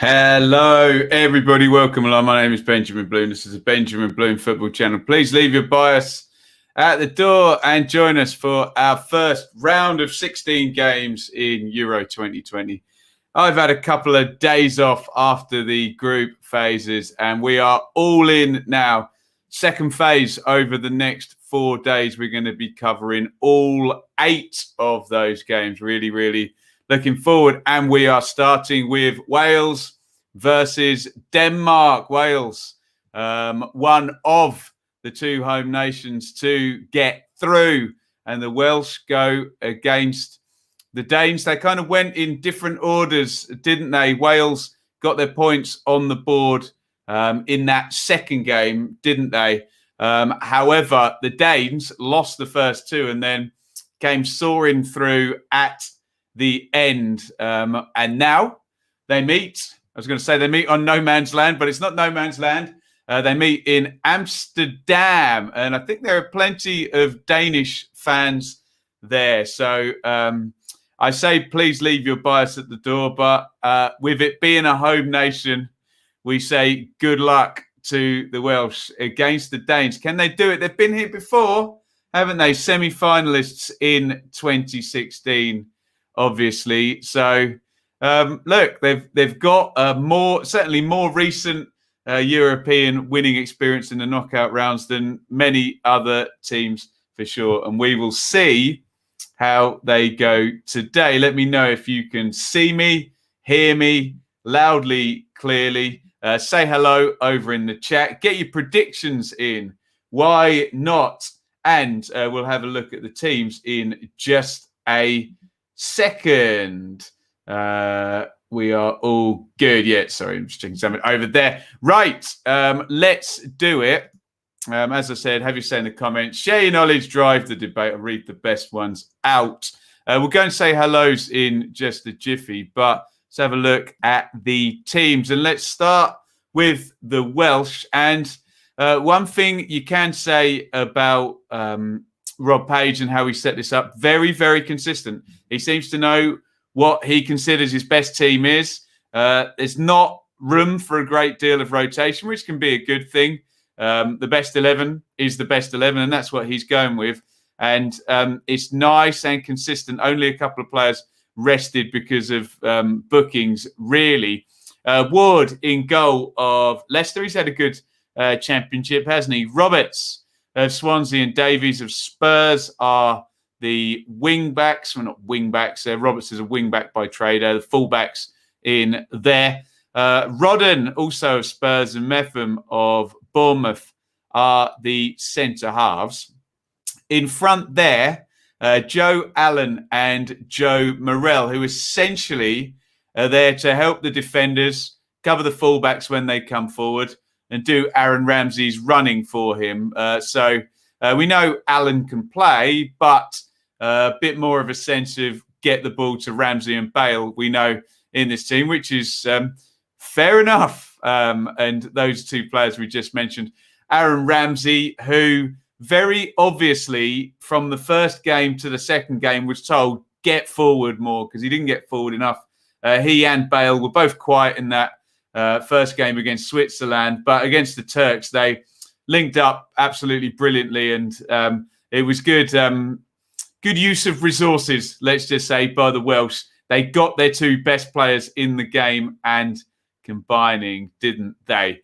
Hello, everybody. Welcome along. My name is Benjamin Bloom. This is a Benjamin Bloom football channel. Please leave your bias at the door and join us for our first round of 16 games in Euro 2020. I've had a couple of days off after the group phases, and we are all in now. Second phase over the next 4 days. We're going to be covering all 8 of those games. Really looking forward. And we are starting with Wales versus Denmark. Wales, one of the 2 home nations to get through. And the Welsh go against the Danes. They kind of went in different orders, didn't they? Wales got their points on the board in that second game, didn't they? However, the Danes lost the first 2 and then came soaring through at the end. And now they meet. I was going to say they meet on no man's land, but it's not no man's land. They meet in Amsterdam. And I think there are plenty of Danish fans there. So I say please leave your bias at the door. But with it being a home nation, we say good luck to the Welsh against the Danes. Can they do it? They've been here before, haven't they? Semi-finalists in 2016. Obviously, so look, they've got certainly more recent European winning experience in the knockout rounds than many other teams for sure, and we will see how they go today. Let me know if you can see me, hear me loudly, clearly. Say hello over in the chat. Get your predictions in. Why not? And we'll have a look at the teams in just a second. We are all good. Yeah, sorry, I'm just checking something over there. Right, let's do it. As I said, have your say in the comments. Share your knowledge, drive the debate, or read the best ones out. We'll go and say hellos in just a jiffy, but let's have a look at the teams. And let's start with the Welsh. And one thing you can say about Rob Page and how he set this up, very consistent. He seems to know what he considers his best team is. There's not room for a great deal of rotation, which can be a good thing. The best 11 is the best 11, and that's what he's going with. And it's nice and consistent. Only a couple of players rested because of bookings, really. Ward in goal of Leicester. He's had a good championship, hasn't he? Roberts of Swansea and Davies of Spurs are the wing-backs. Well, not wing-backs. Roberts is a wing-back by trade. The full-backs in there. Rodden, also of Spurs, and Metham of Bournemouth are the centre-halves. In front there, Joe Allen and Joe Morrell, who essentially are there to help the defenders, cover the full-backs when they come forward, and do Aaron Ramsey's running for him. So we know Allen can play, but a bit more of a sense of get the ball to Ramsey and Bale, we know, in this team, which is fair enough. And those 2 players we just mentioned, Aaron Ramsey, who very obviously from the first game to the second game was told, get forward more, because he didn't get forward enough. He and Bale were both quiet in that first game against Switzerland, but against the Turks, they linked up absolutely brilliantly, and it was good. Good use of resources, let's just say, by the Welsh. They got their 2 best players in the game and combining, didn't they?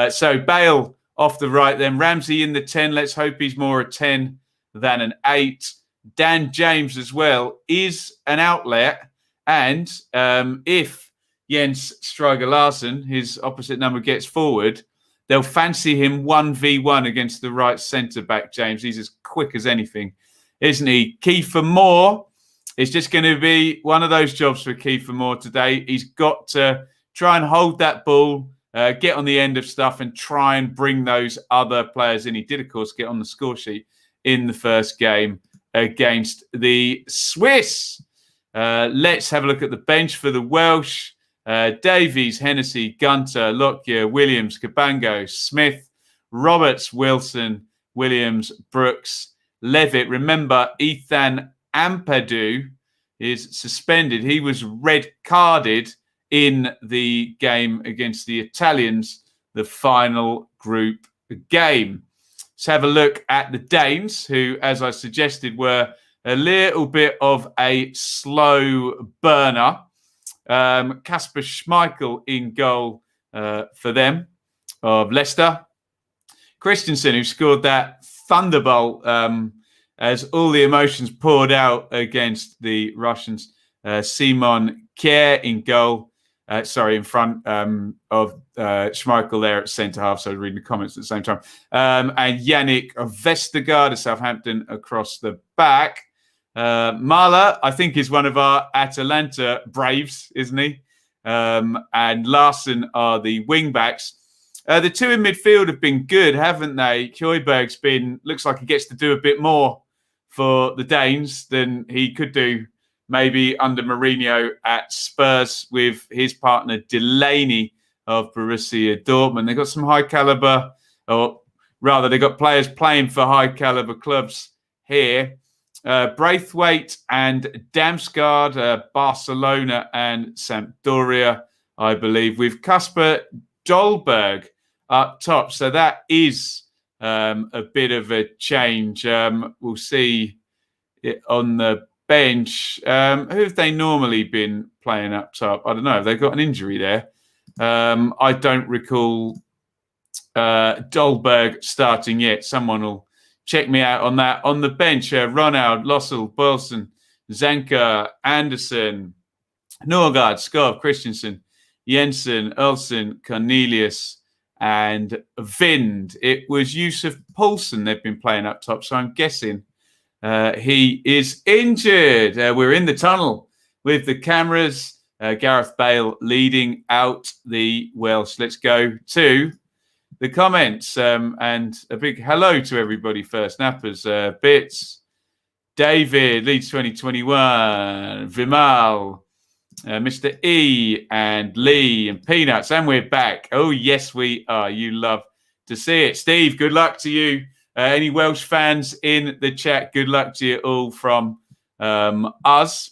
So Bale off the right, then Ramsey in the 10. Let's hope he's more a 10 than an 8. Dan James as well is an outlet. And if Jens Striger-Larsen, his opposite number, gets forward, they'll fancy him 1v1 against the right centre-back, James. He's as quick as anything, isn't he? Kiefer Moore is just going to be one of those jobs for Kiefer Moore today. He's got to try and hold that ball, get on the end of stuff, and try and bring those other players in. He did, of course, get on the score sheet in the first game against the Swiss. Let's have a look at the bench for the Welsh. Davies, Hennessy, Gunter, Lockyer, Williams, Cabango, Smith, Roberts, Wilson, Williams, Brooks, Levitt. Remember, Ethan Ampadu is suspended. He was red carded in the game against the Italians, the final group game. Let's have a look at the Danes, who, as I suggested, were a little bit of a slow burner. Kasper Schmeichel in goal for them of Leicester. Christensen, who scored that thunderbolt as all the emotions poured out against the Russians. Simon Kjær in goal. In front of Schmeichel there at centre-half. So I was reading the comments at the same time. And Yannick Vestergaard of Southampton across the back. Mahler, I think, is one of our Atalanta Braves, isn't he? And Larson are the wing-backs. The two in midfield have been good, haven't they? Kjøberg's looks like he gets to do a bit more for the Danes than he could do maybe under Mourinho at Spurs with his partner Delaney of Borussia Dortmund. They've got some high caliber, or rather, they've got players playing for high caliber clubs here. Braithwaite and Damsgaard, Barcelona and Sampdoria, I believe, with Kasper Dolberg up top. So that is a bit of a change. We'll see it on the bench. Who have they normally been playing up top? I don't know. Have they got an injury there? I don't recall Dolberg starting yet. Someone will check me out on that. On the bench, Ronald, Lossell, Boylston, Zanka, Anderson, Norgard, Skov, Christensen, Jensen, Ulsen, Cornelius, and Vind. It was Yusuf Poulsen they've been playing up top, so I'm guessing he is injured. We're in the tunnel with the cameras. Gareth Bale leading out the Welsh. Let's go to the comments. And a big hello to everybody first. Nappers, Bits, David, Leeds 2021, Vimal, Mr. E, and Lee, and Peanuts. And we're back. Oh, yes, we are. You love to see it. Steve, good luck to you. Any Welsh fans in the chat, good luck to you all from us.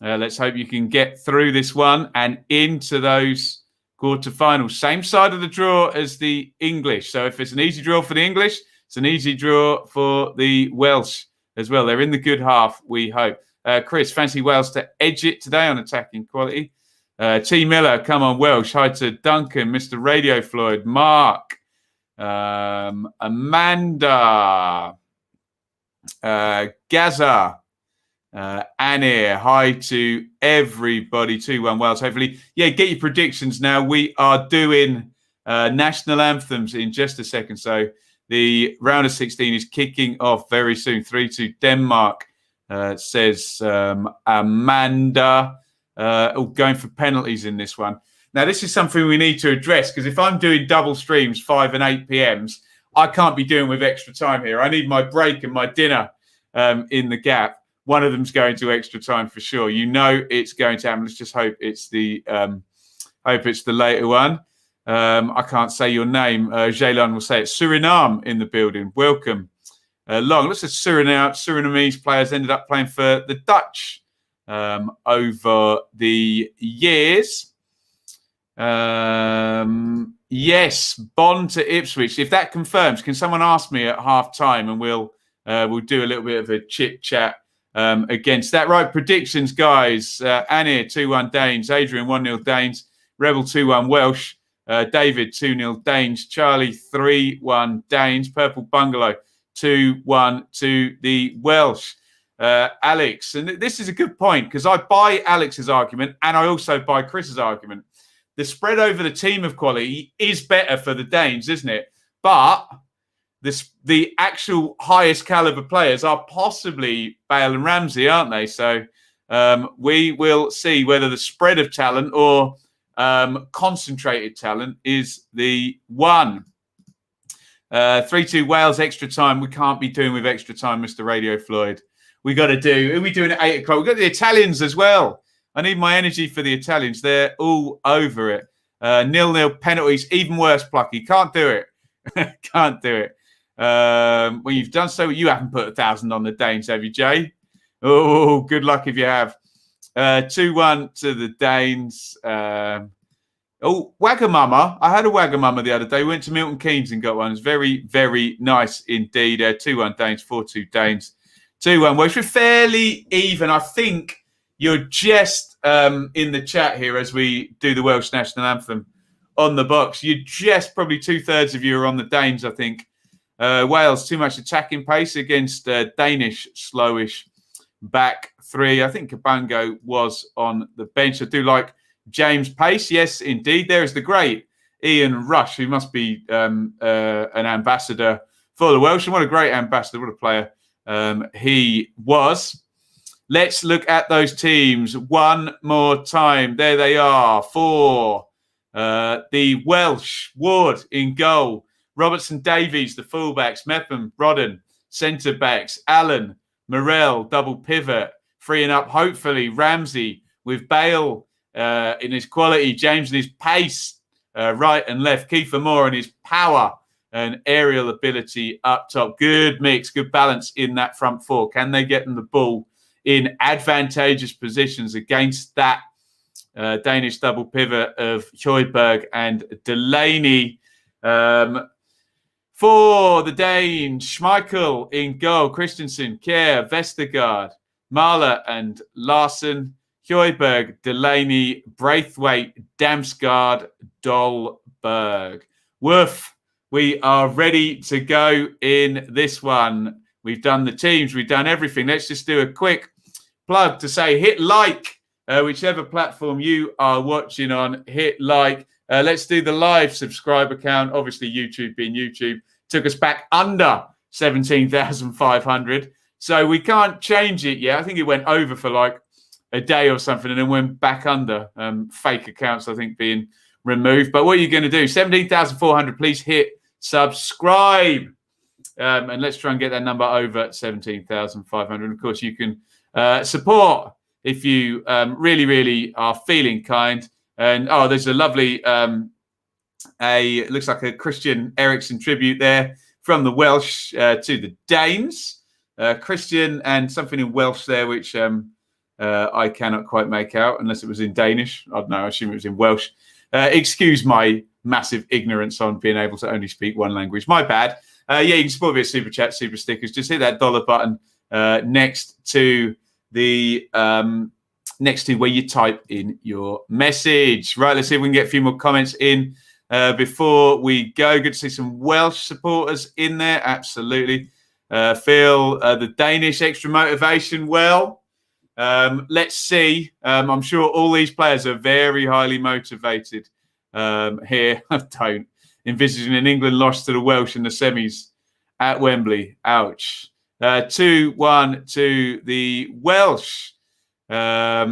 Let's hope you can get through this one and into those quarterfinals. Same side of the draw as the English. So if it's an easy draw for the English, it's an easy draw for the Welsh as well. They're in the good half, we hope. Chris, fancy Wales to edge it today on attacking quality. T. Miller, come on, Welsh. Hi to Duncan, Mr. Radio Floyd, Mark, Amanda, Gaza, Anir. Hi to everybody. 2-1 Wales. Hopefully, get your predictions now. We are doing national anthems in just a second. So the round of 16 is kicking off very soon. 3-2 Denmark, says Amanda. Going for penalties in this one. Now, this is something we need to address, because if I'm doing double streams, 5 and 8 PMs, I can't be doing with extra time here. I need my break and my dinner in the gap. One of them's going to extra time for sure. You know it's going to happen. Let's just hope it's the later one. I can't say your name. Jaylon will say it. Suriname in the building. Welcome. Long. Let's say Surinamese players ended up playing for the Dutch over the years. Yes, Bond to Ipswich. If that confirms, can someone ask me at half time, and we'll do a little bit of a chit chat against that. Right, predictions, guys. Anir 2-1 Danes, Adrian 1-0 Danes, Rebel 2-1 Welsh, David 2-0 Danes, Charlie 3-1 Danes, Purple Bungalow 2-1 to the Welsh. Alex, and this is a good point, because I buy Alex's argument and I also buy Chris's argument. The spread over the team of quality is better for the Danes, isn't it? But the actual highest caliber players are possibly Bale and Ramsey, aren't they? So we will see whether the spread of talent or concentrated talent is the one. 3-2 Wales extra time. We can't be doing with extra time, Mr. Radio Floyd. We got to do. Who are we doing at 8 o'clock? We've got the Italians as well. I need my energy for the Italians. They're all over it. 0-0 penalties. Even worse, Plucky. Can't do it. Can't do it. When you've done so, you haven't put 1,000 on the Danes, have you, Jay? Oh, good luck if you have. 2-1 to the Danes. Wagamama. I had a Wagamama the other day. Went to Milton Keynes and got one. It was very, very nice indeed. 2-1 Danes, 4-2 Danes. 2-1 Welsh. We're fairly even. I think you're just in the chat here as we do the Welsh National Anthem on the box. You're just probably 2/3 of you are on the Danes, I think. Wales, too much attacking pace against Danish slowish back three. I think Cabango was on the bench. I do like James Pace. Yes, indeed. There is the great Iain Rush, who must be an ambassador for the Welsh. And what a great ambassador, what a player he was. Let's look at those teams one more time. There they are. For the Welsh, Ward in goal. Robertson Davies, the fullbacks. Mepham, Rodden, centre-backs. Allen, Morel, double pivot. Freeing up, hopefully, Ramsey with Bale in his quality. James in his pace, right and left. Kiefer Moore in his power and aerial ability up top. Good mix, good balance in that front four. Can they get them the ball in advantageous positions against that Danish double pivot of Højbjerg and Delaney? For the Danes, Schmeichel in goal, Christensen, Kjær, Vestergaard, Mahler and Larsen, Højbjerg, Delaney, Braithwaite, Damsgaard, Dolberg. Woof, we are ready to go in this one. We've done the teams, we've done everything. Let's just do a quick plug to say hit like, whichever platform you are watching on, hit like. Let's do the live subscriber count. Obviously, YouTube being YouTube took us back under 17,500. So we can't change it yet. I think it went over for like a day or something and then went back under. Fake accounts, I think, being removed. But what are you going to do? 17,400. Please hit subscribe. And let's try and get that number over 17,500. Of course, you can support if you really, really are feeling kind. And, there's a lovely, it looks like a Christian Eriksen tribute there from the Welsh to the Danes. Christian and something in Welsh there, which I cannot quite make out unless it was in Danish. I don't know. I assume it was in Welsh. Excuse my massive ignorance on being able to only speak one language. My bad. You can support via Super Chat, Super Stickers. Just hit that dollar button next to the next to where you type in your message. Right, let's see if we can get a few more comments in before we go. Good to see some Welsh supporters in there. Absolutely. Feel the Danish extra motivation well. Let's see. I'm sure all these players are very highly motivated here. I don't. Envisaging an England loss to the Welsh in the semis at Wembley. Ouch. 2-1 to the Welsh. I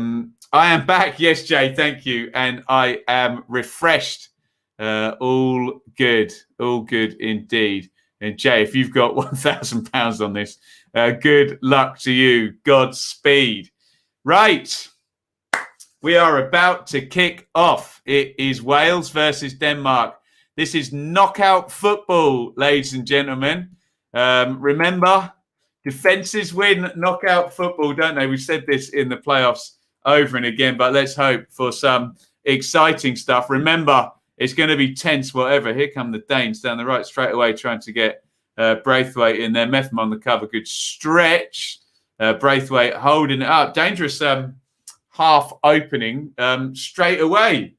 am back. Yes, Jay, thank you. And I am refreshed. All good. All good indeed. And Jay, if you've got £1,000 on this, good luck to you. Godspeed. Right. We are about to kick off. It is Wales versus Denmark. This is knockout football, ladies and gentlemen. Remember, defences win knockout football, don't they? We've said this in the playoffs over and again, but let's hope for some exciting stuff. Remember, it's going to be tense, whatever. Here come the Danes down the right straight away, trying to get Braithwaite in there. Mepham on the cover. Good stretch. Braithwaite holding it up. Dangerous half opening straight away,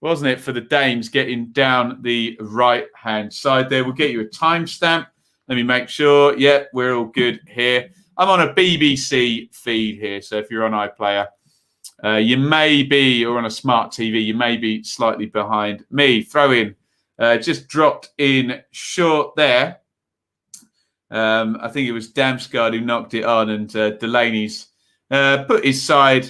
wasn't it, for the Danes getting down the right-hand side there. We'll get you a timestamp. Let me make sure. Yeah, we're all good here. I'm on a BBC feed here, so if you're on iPlayer, you may be, or on a smart TV, you may be slightly behind me. Throw in, just dropped in short there. I think it was Damsgaard who knocked it on, and Delaney's put his side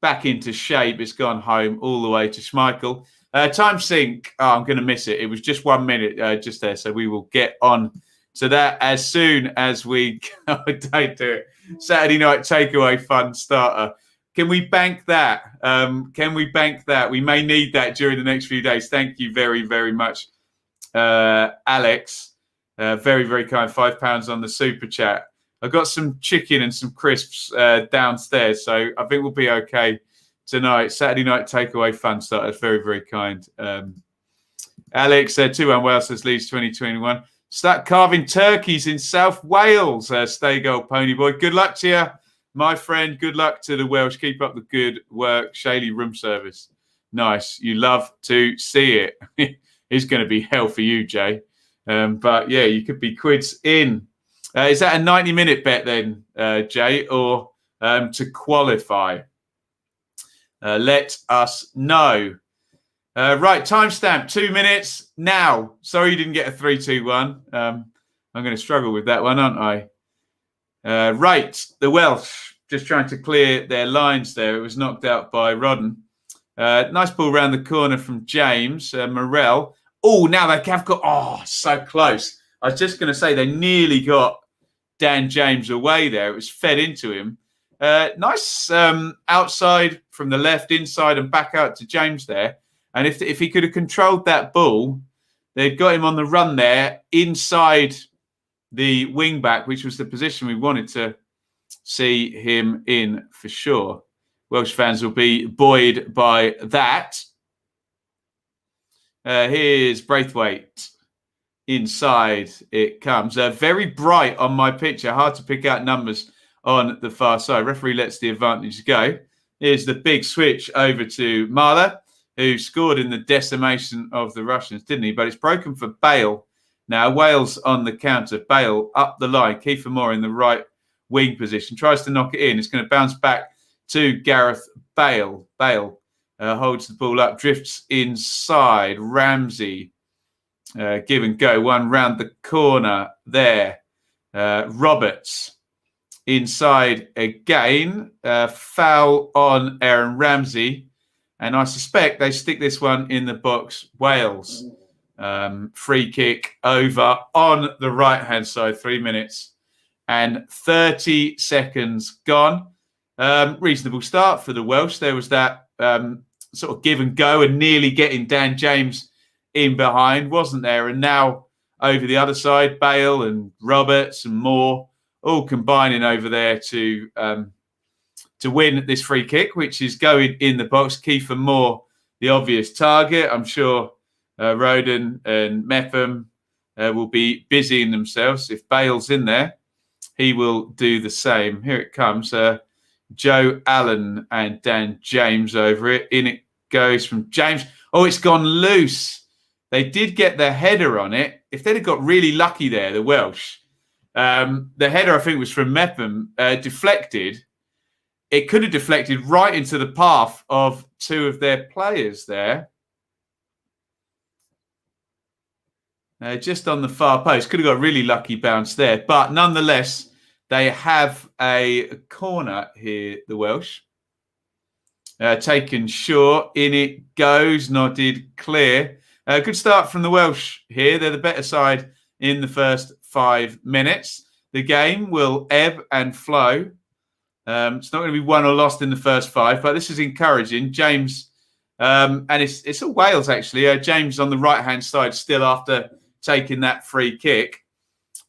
back into shape. It's gone home all the way to Schmeichel. Time sync. Oh, I'm going to miss it. It was just 1 minute just there, so we will get on to that as soon as we go. Don't do it. Saturday night takeaway fun starter. Can we bank that? Can we bank that? We may need that during the next few days. Thank you very, very much, Alex. Very, very kind. £5 on the super chat. I've got some chicken and some crisps downstairs, so I think we'll be okay tonight. Saturday night takeaway fun start. That's very, very kind. Alex, 2-1 Wales says Leeds 2021. Start carving turkeys in South Wales, Stay Gold Pony Boy. Good luck to you, my friend. Good luck to the Welsh. Keep up the good work. Shaley room service. Nice. You love to see it. It's going to be hell for you, Jay. But yeah, you could be quids in. Is that a 90-minute bet then, Jay, or to qualify? Let us know. Right, timestamp 2 minutes now. Sorry you didn't get a 3-2-1. I'm going to struggle with that one, aren't I? Right, the Welsh just trying to clear their lines there. It was knocked out by Rodden. Nice ball around the corner from James. Morel. Oh, now they have got... Oh, so close. I was just going to say they nearly got Dan James away there. It was fed into him. Nice outside from the left, inside and back out to James there. And if he could have controlled that ball, they'd got him on the run there inside the wing back, which was the position we wanted to see him in for sure. Welsh fans will be buoyed by that. Here's Braithwaite. Inside it comes. Very bright on my picture. Hard to pick out numbers on the far side. Referee lets the advantage go. Here's the big switch over to Marler, who scored in the decimation of the Russians, didn't he? But it's broken for Bale. Now, Wales on the counter. Bale up the line. Kiefer Moore in the right wing position. Tries to knock it in. It's going to bounce back to Gareth Bale. Bale holds the ball up, drifts inside. Ramsey, give and go. One round the corner there. Roberts inside again. Foul on Aaron Ramsey. And I suspect they stick this one in the box. Wales. Free kick over on the right-hand side. 3 minutes and 30 seconds gone. Reasonable start for the Welsh. There was that sort of give and go and nearly getting Dan James in behind, wasn't there? And now over the other side, Bale and Roberts and Moore all combining over there to win this free kick, which is going in the box. Kiefer Moore, the obvious target. I'm sure Roden and Mepham will be busying themselves. If Bale's in there, he will do the same. Here it comes. Joe Allen and Dan James over it. In it goes from James. Oh, it's gone loose. They did get their header on it. If they'd have got really lucky there, the Welsh, the header, I think, was from Mepham, deflected. It could have deflected right into the path of two of their players there. Just on the far post. Could have got a really lucky bounce there. But nonetheless, they have a corner here, the Welsh. Taken short. In it goes. Nodded clear. Good start from the Welsh here. They're the better side in the first 5 minutes. The game will ebb and flow. It's not going to be won or lost in the first 5, but this is encouraging. James, and it's a Wales, actually. James on the right-hand side still after taking that free kick.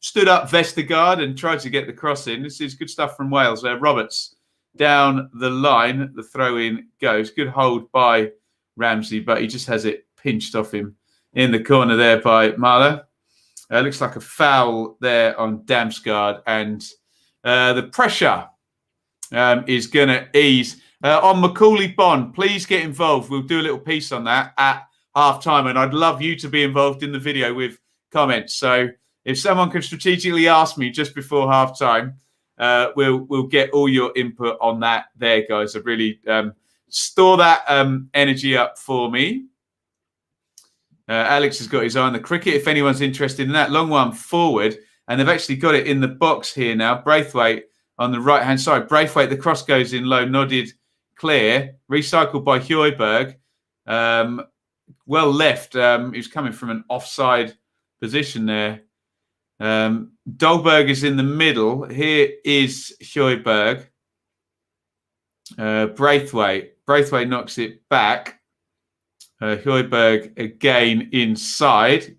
Stood up Vestergaard and tried to get the cross in. This is good stuff from Wales. Roberts down the line. The throw-in goes. Good hold by Ramsey, but he just has it pinched off him in the corner there by Marler. Looks like a foul there on Damsgaard. And the pressure is going to ease. On Macaulay Bond, please get involved. We'll do a little piece on that at half-time, and I'd love you to be involved in the video with comments. So if someone can strategically ask me just before half-time, we'll get all your input on that there, guys. I really store that energy up for me. Alex has got his eye on the cricket, if anyone's interested in that. Long one forward, and they've actually got it in the box here now. Braithwaite on the right-hand side. Braithwaite, the cross goes in low, nodded clear. Recycled by Højbjerg. Well left. He's coming from an offside position there. Dolberg is in the middle. Here is Højbjerg. Braithwaite knocks it back. Højbjerg again inside.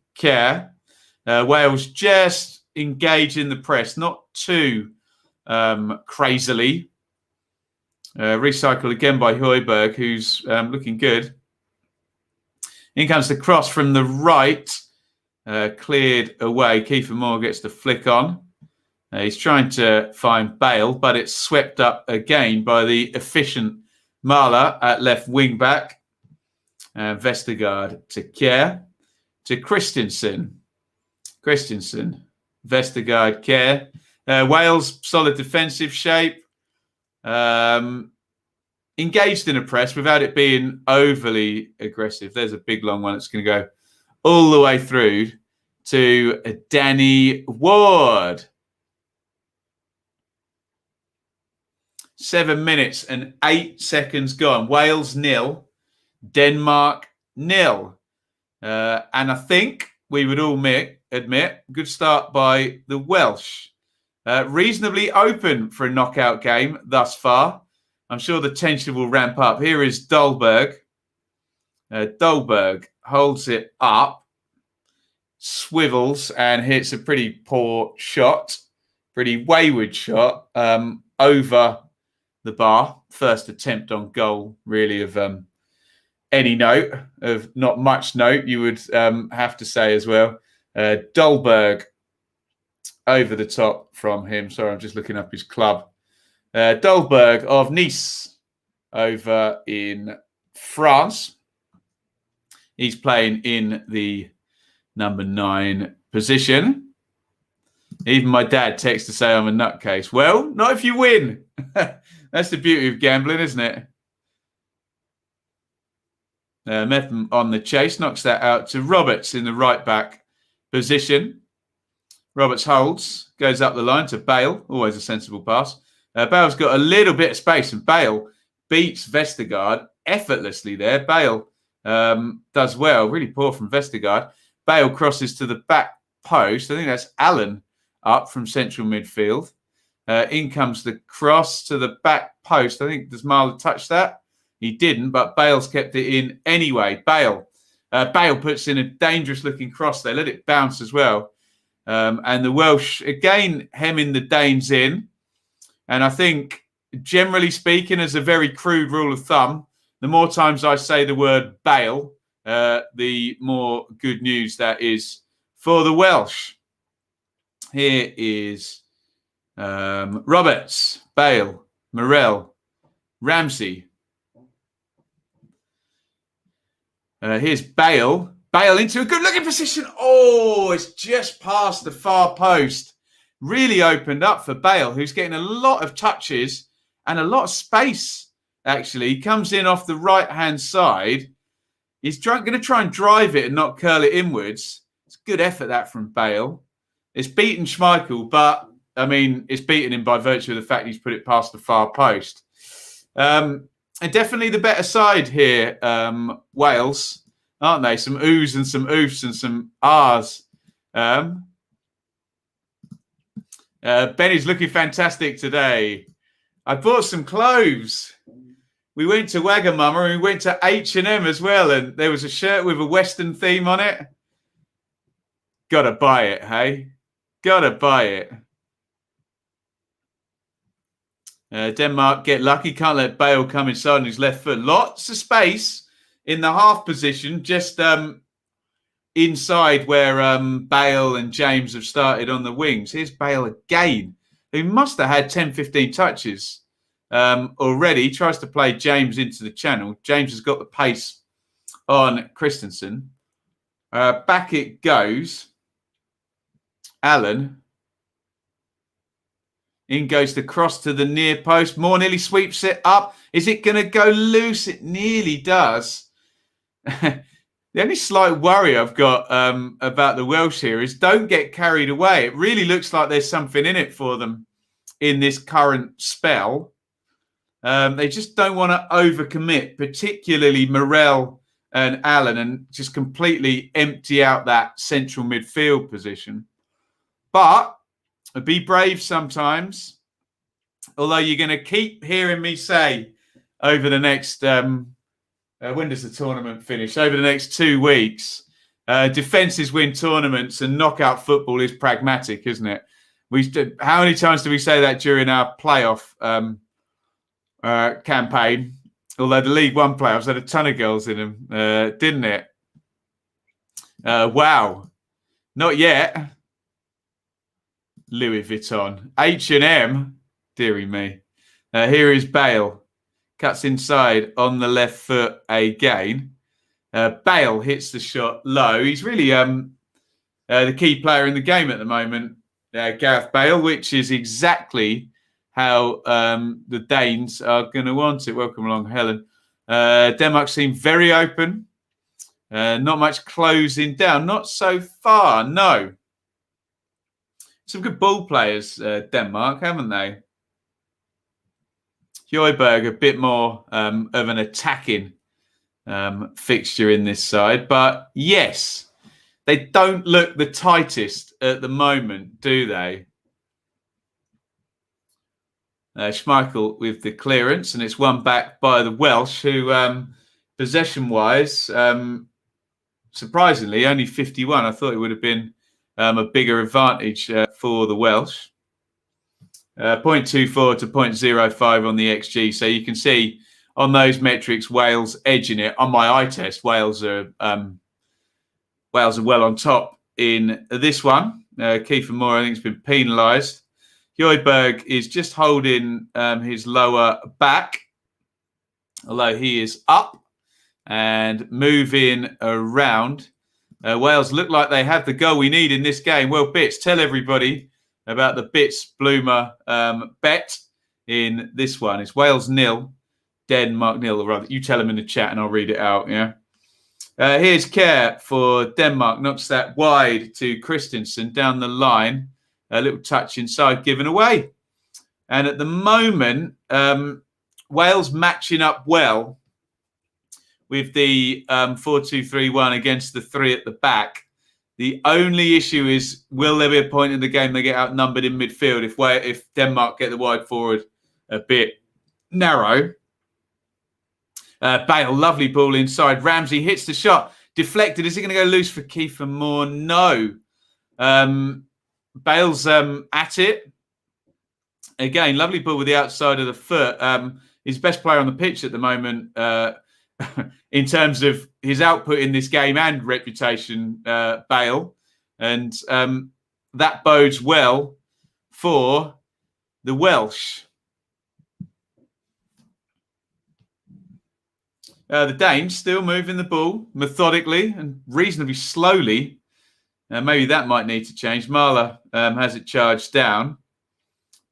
Wales just engage in the press. Not too crazily. Recycled again by Højbjerg, who's looking good. In comes the cross from the right. Cleared away. Kiefer Moore gets the flick on. He's trying to find Bale, but it's swept up again by the efficient Marler at left wing back. Vestergaard to Kjær. To Christensen. Vestergaard, Kjær. Wales, solid defensive shape. Engaged in a press without it being overly aggressive. There's a big long one that's going to go all the way through to Danny Ward. 7 minutes and 8 seconds gone. Wales 0, Denmark 0. And I think we would all admit, good start by the Welsh. Reasonably open for a knockout game thus far. I'm sure the tension will ramp up. Here is Dolberg. Dolberg holds it up, swivels and hits a pretty poor shot, pretty wayward shot over the bar. First attempt on goal, really, of any note, of not much note, you would have to say as well. Dolberg over the top from him. Sorry, I'm just looking up his club. Dolberg of Nice over in France. He's playing in the number 9 position. Even my dad texts to say I'm a nutcase. Well, not if you win. That's the beauty of gambling, isn't it? Methan on the chase, knocks that out to Roberts in the right back position. Roberts holds, goes up the line to Bale, always a sensible pass. Bale's got a little bit of space and Bale beats Vestergaard effortlessly there. Bale does well, really poor from Vestergaard. Bale crosses to the back post. I think that's Allen up from central midfield. In comes the cross to the back post. I think, does Marler touch that? He didn't, but Bale's kept it in anyway. Bale puts in a dangerous looking cross there. Let it bounce as well. And the Welsh, again, hemming the Danes in. And I think, generally speaking, as a very crude rule of thumb, the more times I say the word Bale, the more good news that is for the Welsh. Here is Roberts, Bale, Morel, Ramsey. Here's Bale. Bale into a good-looking position. Oh, it's just past the far post. Really opened up for Bale, who's getting a lot of touches and a lot of space, actually. He comes in off the right-hand side. He's going to try and drive it and not curl it inwards. It's good effort, that, from Bale. It's beaten Schmeichel, but, I mean, it's beaten him by virtue of the fact he's put it past the far post. And definitely the better side here, Wales, aren't they? Some oohs and some oofs and some ahs. Benny's looking fantastic today. I bought some clothes. We went to Wagamama and we went to H&M as well, and there was a shirt with a Western theme on it. Gotta buy it, hey? Gotta buy it. Denmark get lucky. Can't let Bale come inside on his left foot. Lots of space in the half position, just inside where Bale and James have started on the wings. Here's Bale again, who must have had 10, 15 touches already. He tries to play James into the channel. James has got the pace on Christensen. Back it goes. Allen. In goes the cross to the near post. Moore nearly sweeps it up. Is it going to go loose? It nearly does. The only slight worry I've got about the Welsh here is don't get carried away. It really looks like there's something in it for them in this current spell. They just don't want to overcommit, particularly Morel and Allen, and just completely empty out that central midfield position. But be brave sometimes. Although you're going to keep hearing me say over the next, when does the tournament finish? Over the next 2 weeks, defences win tournaments and knockout football is pragmatic, isn't it? How many times did we say that during our playoff campaign? Although the League One playoffs had a ton of goals in them, didn't it? Wow. Not yet. Louis Vuitton. H&M. Deary me. Here is Bale. Cuts inside on the left foot again. Bale hits the shot low. He's really the key player in the game at the moment, Gareth Bale, which is exactly how the Danes are going to want it. Welcome along, Helen. Denmark seem very open. Not much closing down. Not so far, no. Some good ball players, Denmark, haven't they? Højbjerg, a bit more of an attacking fixture in this side. But yes, they don't look the tightest at the moment, do they? Schmeichel with the clearance, and it's won back by the Welsh, who possession-wise, surprisingly, only 51. I thought it would have been a bigger advantage for the Welsh. 0.24 to 0.05 on the XG. So you can see on those metrics, Wales edging it. On my eye test, Wales are well on top in this one. Kiefer Moore, I think, has been penalised. Højbjerg is just holding his lower back, although he is up and moving around. Wales look like they have the goal we need in this game. Well, Bits, tell everybody about the Bits Bloomer bet in this one. It's Wales 0, Denmark 0. Rather, you tell them in the chat and I'll read it out, yeah? Here's Care for Denmark. Knocks that wide to Christensen down the line. A little touch inside given away. And at the moment, Wales matching up well with the 4-2-3-1 against the 3 at the back. The only issue is, will there be a point in the game they get outnumbered in midfield if Denmark get the wide forward a bit narrow? Bale, lovely ball inside. Ramsey hits the shot. Deflected. Is he going to go loose for Kiefer Moore? No. Bale's at it. Again, lovely ball with the outside of the foot. His best player on the pitch at the moment in terms of his output in this game and reputation, Bale. And that bodes well for the Welsh. The Danes still moving the ball methodically and reasonably slowly. Maybe that might need to change. Marler has it charged down.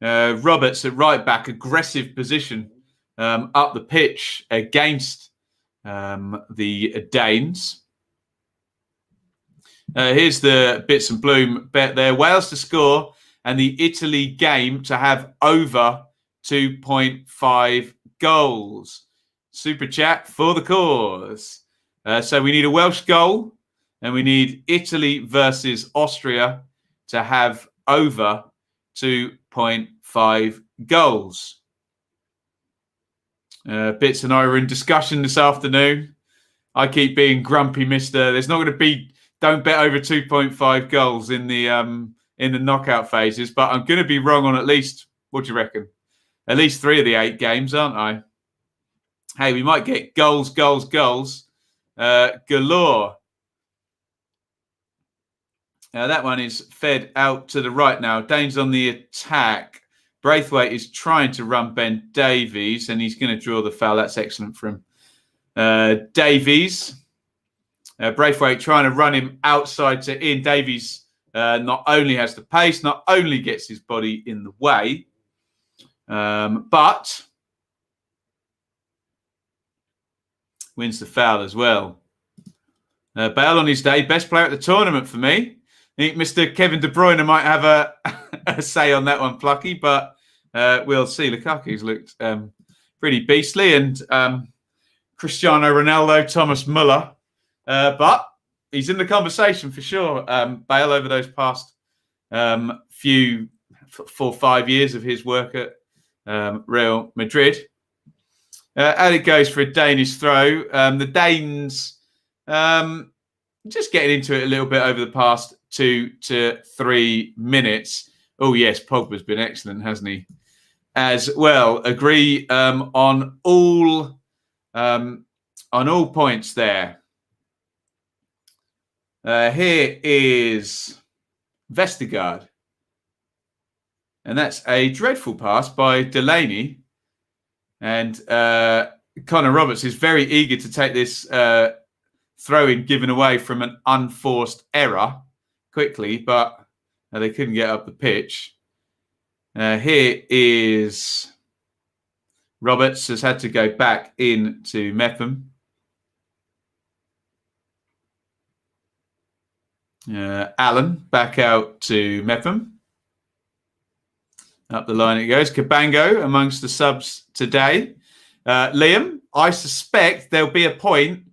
Roberts at right back, aggressive position up the pitch against the Danes. Here's the Bits and Bloom bet there. Wales to score and the Italy game to have over 2.5 goals. Super chat for the cause. So we need a Welsh goal and we need Italy versus Austria to have over 2.5 goals. Bits and I were in discussion this afternoon. I keep being grumpy, mister. There's not going to be, don't bet over 2.5 goals in the knockout phases, but I'm going to be wrong on at least, what do you reckon? At least 3 of the 8 games, aren't I? Hey, we might get goals galore. That one is fed out to the right now. Dane's on the attack. Braithwaite is trying to run Ben Davies, and he's going to draw the foul. That's excellent for him. Davies. Braithwaite trying to run him outside to in. Davies not only has the pace, not only gets his body in the way, but wins the foul as well. Bale on his day, best player at the tournament for me. I think Mr. Kevin De Bruyne might have a say on that one, Plucky, but we'll see. Lukaku's looked pretty beastly, and Cristiano Ronaldo, Thomas Muller, but he's in the conversation for sure. Bale over those past 4 or 5 years of his work at Real Madrid. Out it goes for a Danish throw. The Danes just getting into it a little bit over the past 2 to 3 minutes. Oh, yes, Pogba's been excellent, hasn't he? As well, agree on all points there. Here is Vestergaard. And that's a dreadful pass by Delaney. And Connor Roberts is very eager to take this throw-in given away from an unforced error quickly, but they couldn't get up the pitch. Here is Roberts, has had to go back into Mepham. Allen back out to Mepham. Up the line it goes. Cabango amongst the subs today. Liam, I suspect there'll be a point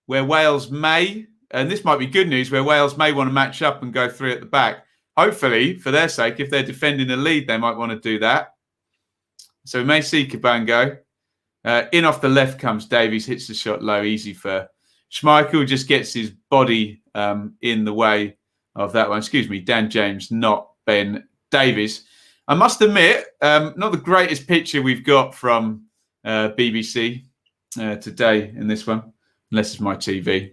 where Wales may, and this might be good news, where Wales may want to match up and go three at the back. Hopefully, for their sake, if they're defending a lead, they might want to do that. So we may see Cabango. In off the left comes Davies, hits the shot low, easy for Schmeichel, just gets his body in the way of that one. Excuse me, Dan James, not Ben Davies. I must admit, not the greatest picture we've got from BBC today in this one, unless it's my TV.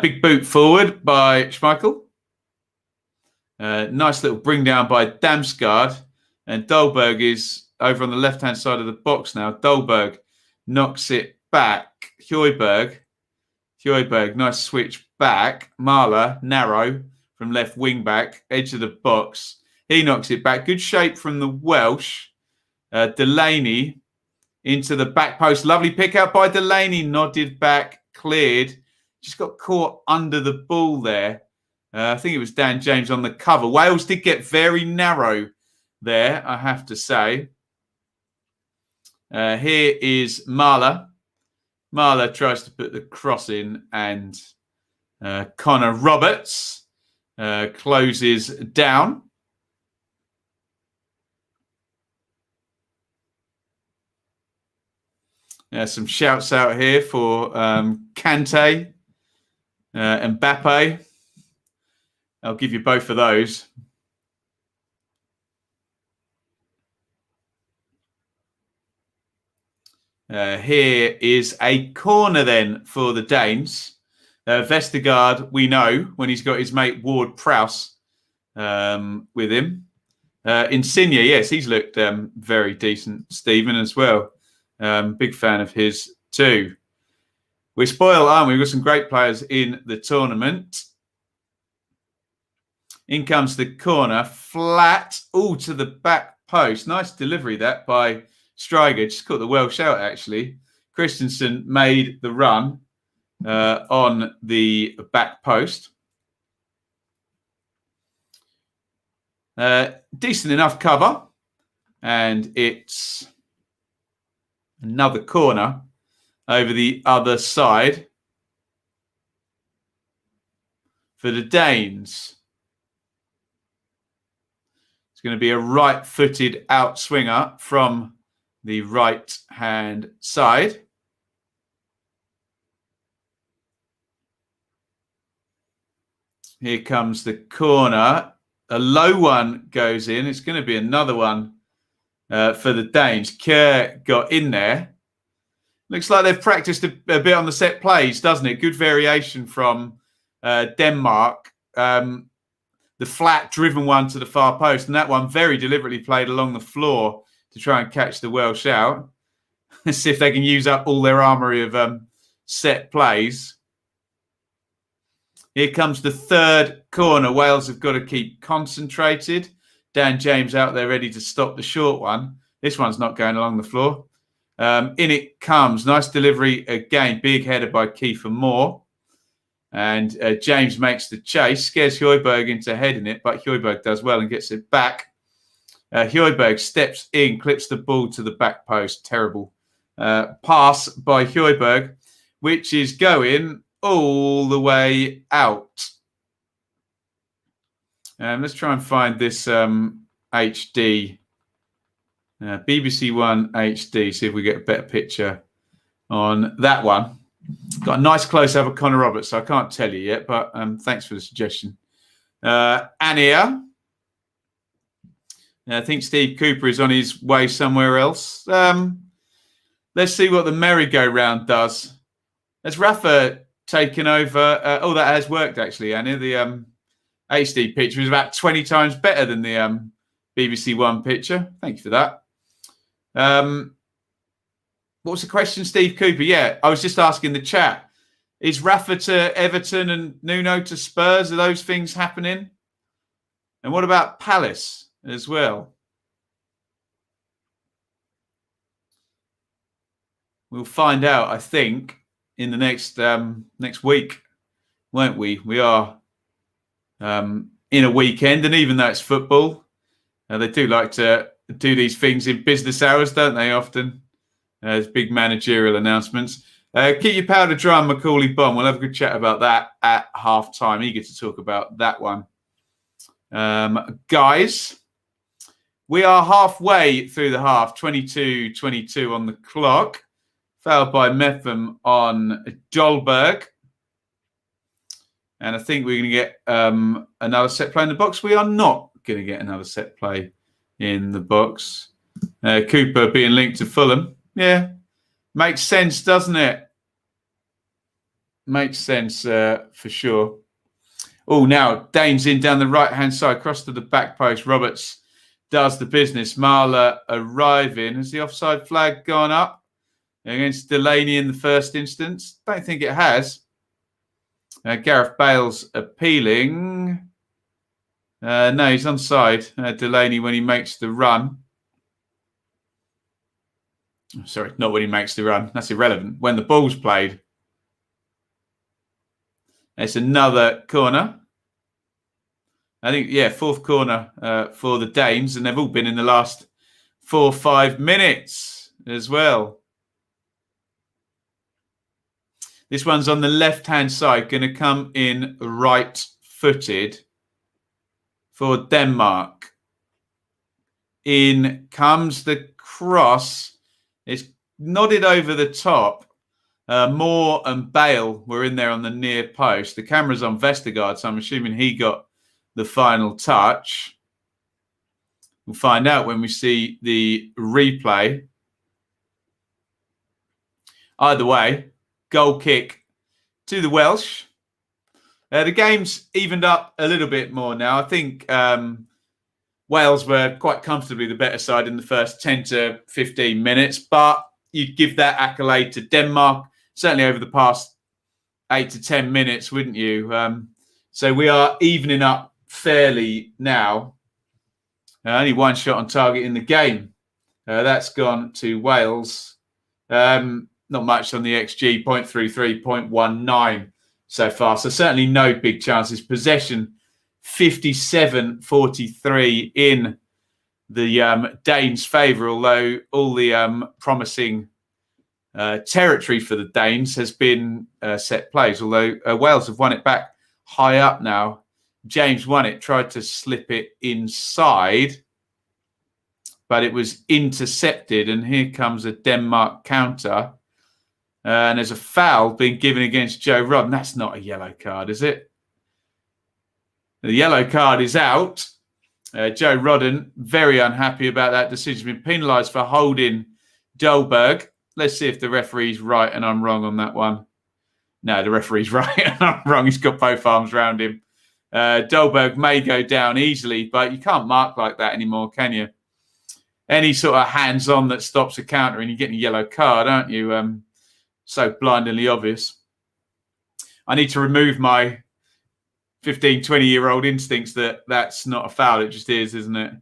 Big boot forward by Schmeichel. Nice little bring down by Damsgaard. And Dolberg is over on the left-hand side of the box now. Dolberg knocks it back. Højbjerg, nice switch back. Mahler, narrow from left wing back, edge of the box. He knocks it back. Good shape from the Welsh. Delaney into the back post. Lovely pick out by Delaney. Nodded back, cleared. Just got caught under the ball there. I think it was Dan James on the cover. Wales did get very narrow there, I have to say. Here is Mahler. Mahler tries to put the cross in, and Connor Roberts closes down. Some shouts out here for Kante, Mbappe. I'll give you both of those. Here is a corner then for the Danes. Vestergaard, we know, when he's got his mate Ward Prowse with him. Insigne, yes, he's looked very decent. Stephen as well. Big fan of his too. We're spoiled, aren't we? We've got some great players in the tournament. In comes the corner, flat, to the back post. Nice delivery that by Striger. Just caught the Welsh out, actually. Christensen made the run on the back post. Decent enough cover. And it's another corner over the other side for the Danes. It's going to be a right-footed outswinger from the right-hand side. Here comes the corner. A low one goes in. It's going to be another one for the Danes. Kjær got in there. Looks like they've practiced a bit on the set plays, doesn't it? Good variation from Denmark. The flat driven one to the far post, and that one very deliberately played along the floor to try and catch the Welsh out. Let's see if they can use up all their armoury of set plays. Here comes the third corner. Wales have got to keep concentrated. Dan James out there ready to stop the short one. This one's not going along the floor. In it comes. Nice delivery again. Big header by Kiefer Moore. And James makes the chase. Scares Højbjerg into heading it, but Højbjerg does well and gets it back. Højbjerg steps in, clips the ball to the back post. Terrible pass by Højbjerg, which is going all the way out. Let's try and find this HD. BBC One HD. See if we get a better picture on that one. Got a nice close-up of Connor Roberts, so I can't tell you yet, but thanks for the suggestion. Ania. I think Steve Cooper is on his way somewhere else. Let's see what the merry-go-round does. Has Rafa taken over? That has worked, actually, Ania. The HD picture is about 20 times better than the BBC One picture. Thank you for that. What was the question, Steve Cooper? Yeah, I was just asking the chat. Is Rafa to Everton and Nuno to Spurs? Are those things happening? And what about Palace as well? We'll find out, I think, in the next week, won't we? We are in a weekend, and even though it's football, they do like to do these things in business hours, don't they, often? There's big managerial announcements. Keep your powder dry on Macaulay Bomb. We'll have a good chat about that at half-time. Eager to talk about that one. Guys, we are halfway through the half, 22-22 on the clock. Fouled by Metham on Dolberg. And I think we're going to get another set play in the box. We are not going to get another set play in the box. Cooper being linked to Fulham. Yeah, makes sense, doesn't it? Makes sense for sure. Oh, now Dane's in down the right-hand side, cross to the back post. Roberts does the business. Marler arriving. Has the offside flag gone up against Delaney in the first instance? Don't think it has. Gareth Bale's appealing. No, he's onside. Delaney when he makes the run. Sorry, not when he makes the run. That's irrelevant. When the ball's played. It's another corner. I think, yeah, fourth corner for the Danes, and they've all been in the last 4 or 5 minutes as well. This one's on the left-hand side, going to come in right-footed for Denmark. In comes the cross. It's nodded over the top. Moore and Bale were in there on the near post. The camera's on Vestergaard, so I'm assuming he got the final touch. We'll find out when we see the replay. Either way, goal kick to the Welsh. The game's evened up a little bit more now. I think Wales were quite comfortably the better side in the first 10 to 15 minutes, but you'd give that accolade to Denmark, certainly over the past 8 to 10 minutes, wouldn't you? So we are evening up fairly now. Only one shot on target in the game. That's gone to Wales. Not much on the XG, 0.33, 0.19 so far. So certainly no big chances. Possession, 57-43 in the Danes' favour, although all the promising territory for the Danes has been set plays, although Wales have won it back high up now. James won it, tried to slip it inside, but it was intercepted, and here comes a Denmark counter. And there's a foul being given against Joe Rodden. That's not a yellow card, is it? The yellow card is out. Joe Rodden, very unhappy about that decision. Been penalised for holding Dolberg. Let's see if the referee's right and I'm wrong on that one. No, the referee's right and I'm wrong. He's got both arms around him. Dolberg may go down easily, but you can't mark like that anymore, can you? Any sort of hands-on that stops a counter and you're getting a yellow card, aren't you? So blindingly obvious. I need to remove my 15, 20-year-old instincts that that's not a foul. It just is, isn't it?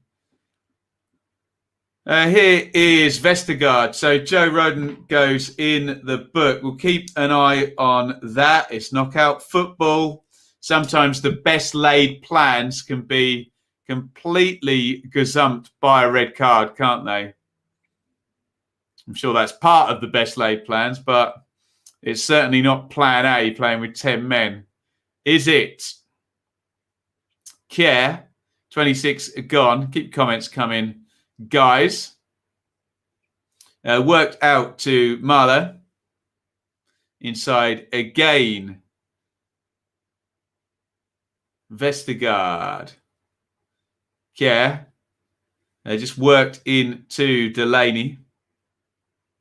Here is Vestergaard. So Joe Rodden goes in the book. We'll keep an eye on that. It's knockout football. Sometimes the best laid plans can be completely gazumped by a red card, can't they? I'm sure that's part of the best laid plans, but it's certainly not plan A, playing with 10 men. Is it? Kier, 26 gone. Keep comments coming, guys. Worked out to Marler. Inside again. Vestergaard. Yeah. Just worked into Delaney.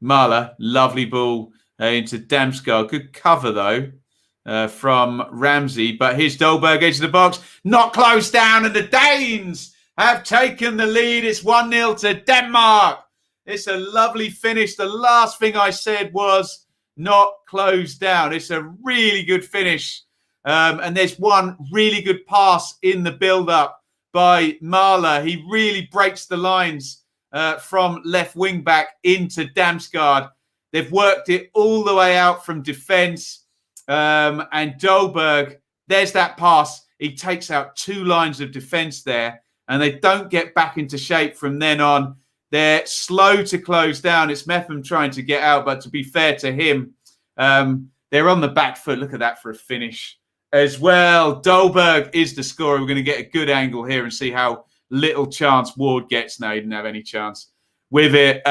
Marler, lovely ball into Damsgaard. Good cover, though, from Ramsey. But here's Dolberg into the box. Not closed down, and the Danes have taken the lead. It's 1-0 to Denmark. It's a lovely finish. The last thing I said was not closed down. It's a really good finish. And there's one really good pass in the build-up by Marler. He really breaks the lines from left wing back into Damsgaard. They've worked it all the way out from defence. And Dolberg, there's that pass. He takes out 2 lines of defence there, and they don't get back into shape from then on. They're slow to close down. It's Mepham trying to get out, but to be fair to him, they're on the back foot. Look at that for a finish as well. Dolberg is the scorer. We're going to get a good angle here and see how little chance Ward gets. No, he didn't have any chance with it.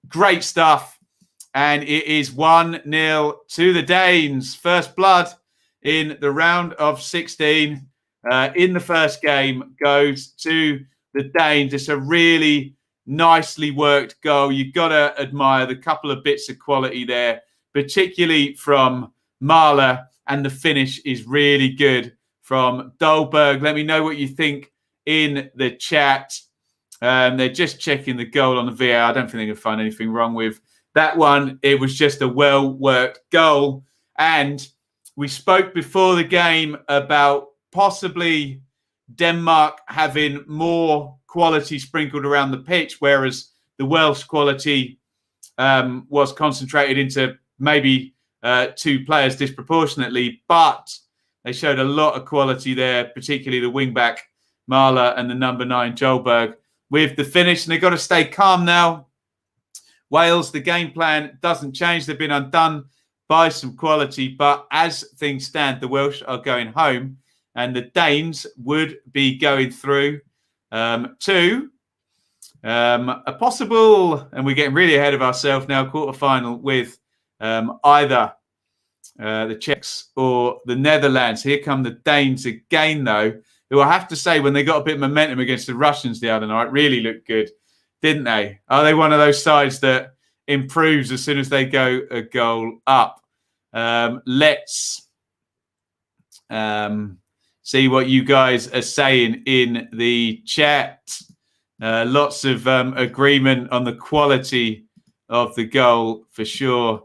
Great stuff. And it is 1-0 to the Danes. First blood in the round of 16 in the first game goes to the Danes. It's a really nicely worked goal. You've got to admire the couple of bits of quality there, particularly from Marler, and the finish is really good from Dolberg. Let me know what you think in the chat. They're just checking the goal on the VAR. I don't think they can find anything wrong with that one. It was just a well-worked goal. And we spoke before the game about possibly Denmark having more quality sprinkled around the pitch, whereas the Welsh quality was concentrated into maybe 2 players disproportionately. But they showed a lot of quality there, particularly the wing-back Marler and the number 9 Dolberg with the finish. And they've got to stay calm now. Wales, the game plan doesn't change. They've been undone by some quality. But as things stand, the Welsh are going home and the Danes would be going through to a possible, and we're getting really ahead of ourselves now, quarterfinal with either the Czechs or the Netherlands. Here come the Danes again, though, who I have to say, when they got a bit of momentum against the Russians the other night, really looked good, didn't they? Are they one of those sides that improves as soon as they go a goal up? Let's see what you guys are saying in the chat. Lots of agreement on the quality of the goal for sure.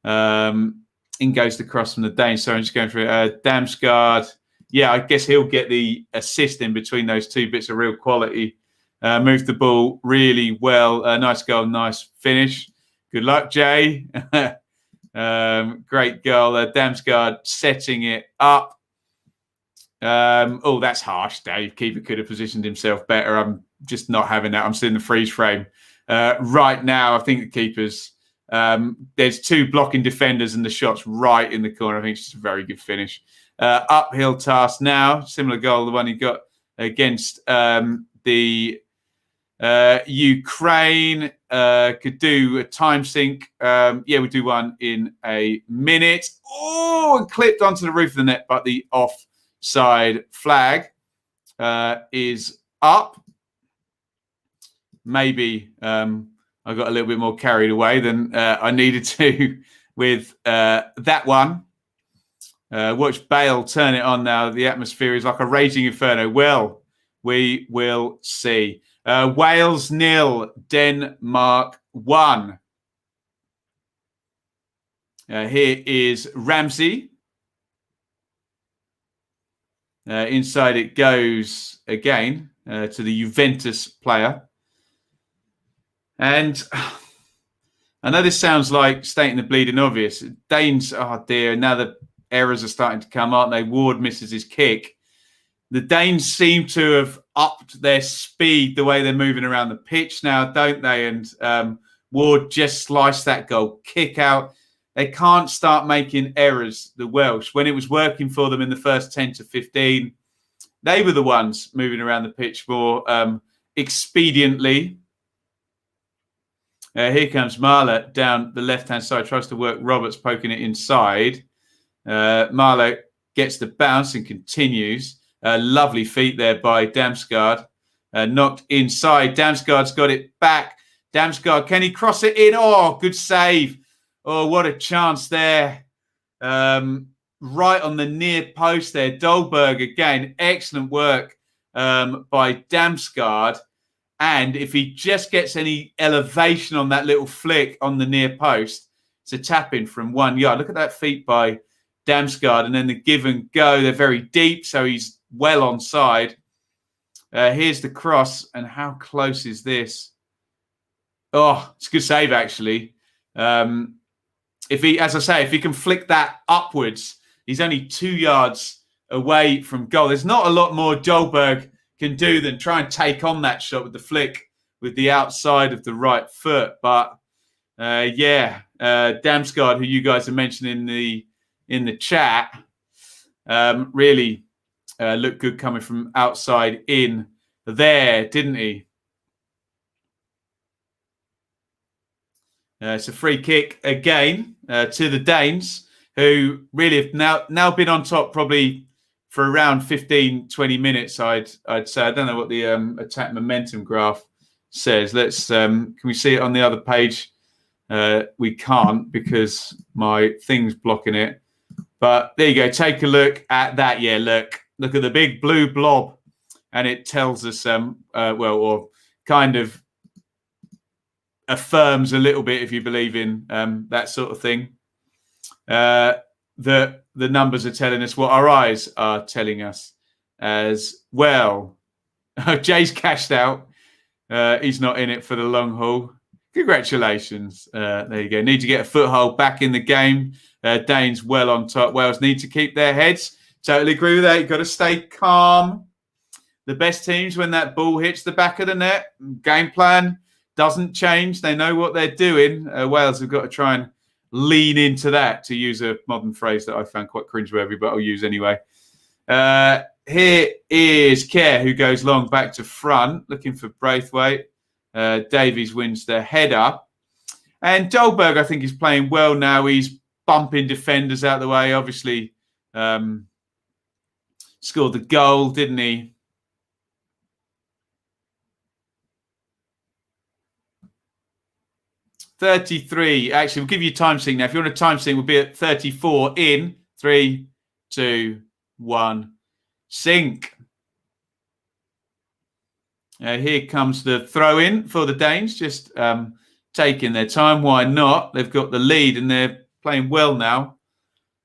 In goes the cross from the Danes. Sorry, I'm just going through Damsgaard. Yeah, I guess he'll get the assist in between those 2 bits of real quality. Moved the ball really well. Nice goal, nice finish. Good luck, Jay. Great goal. Damsgaard setting it up. Oh, that's harsh, Dave. Keeper could have positioned himself better. I'm just not having that. I'm still in the freeze frame. Right now, I think the keeper's... there's 2 blocking defenders and the shot's right in the corner. I think it's just a very good finish. Uphill task now. Similar goal, the one he got against the Ukraine. Could do a time sink. Yeah, we'll do one in a minute. Oh, and clipped onto the roof of the net, but the offside flag is up. Maybe I got a little bit more carried away than I needed to with that one. Watch Bale turn it on now. The atmosphere is like a raging inferno. Well, we will see. Wales 0, Denmark 1. Here is Ramsey. Inside it goes again to the Juventus player. And I know this sounds like stating the bleeding obvious. Danes, oh dear, now the errors are starting to come, aren't they? Ward misses his kick. The Danes seem to have upped their speed the way they're moving around the pitch now, don't they? And Ward just sliced that goal kick out. They can't start making errors, the Welsh. When it was working for them in the first 10 to 15, they were the ones moving around the pitch more expediently. Here comes Marler down the left-hand side, tries to work Roberts, poking it inside. Marler gets the bounce and continues. Lovely feet there by Damsgaard. Knocked inside. Damsgaard's got it back. Damsgaard, can he cross it in? Oh, good save. Oh, what a chance there. Right on the near post there. Dolberg again. Excellent work by Damsgaard. And if he just gets any elevation on that little flick on the near post, it's a tap in from 1 yard. Look at that feet by Damsgaard. And then the give and go. They're very deep, so he's well onside. Here's the cross. And how close is this? Oh, it's a good save, actually. If he, as I say, if he can flick that upwards, he's only 2 yards away from goal. There's not a lot more Dolberg can do than try and take on that shot with the flick with the outside of the right foot. But Damsgaard, who you guys have mentioned in the chat, really looked good coming from outside in there, didn't he? It's a free kick again to the Danes, who really have now been on top probably for around 15, 20 minutes, I'd say. I don't know what the attack momentum graph says. Let's can we see it on the other page? We can't because my thing's blocking it. But there you go. Take a look at that. Yeah, look at the big blue blob, and it tells us or kind of affirms a little bit, if you believe in that sort of thing. The numbers are telling us what our eyes are telling us as well. Jay's cashed out. He's not in it for the long haul. Congratulations. There you go. Need to get a foothold back in the game. Danes well on top. Wales need to keep their heads. Totally agree with that. You've got to stay calm. The best teams, when that ball hits the back of the net, game plan doesn't change. They know what they're doing. Wales have got to try and lean into that, to use a modern phrase that I found quite cringeworthy, but I'll use anyway. Here is Kerr, who goes long back to front, looking for Braithwaite. Davies wins the header. And Dolberg, I think, is playing well now. He's bumping defenders out of the way. Obviously, scored the goal, didn't he? $33. Actually, we'll give you a time sync now. If you want a time sync, we'll be at 34 in 3, 2, 1. Sync. Here comes the throw in for the Danes. Just taking their time. Why not? They've got the lead and they're playing well now,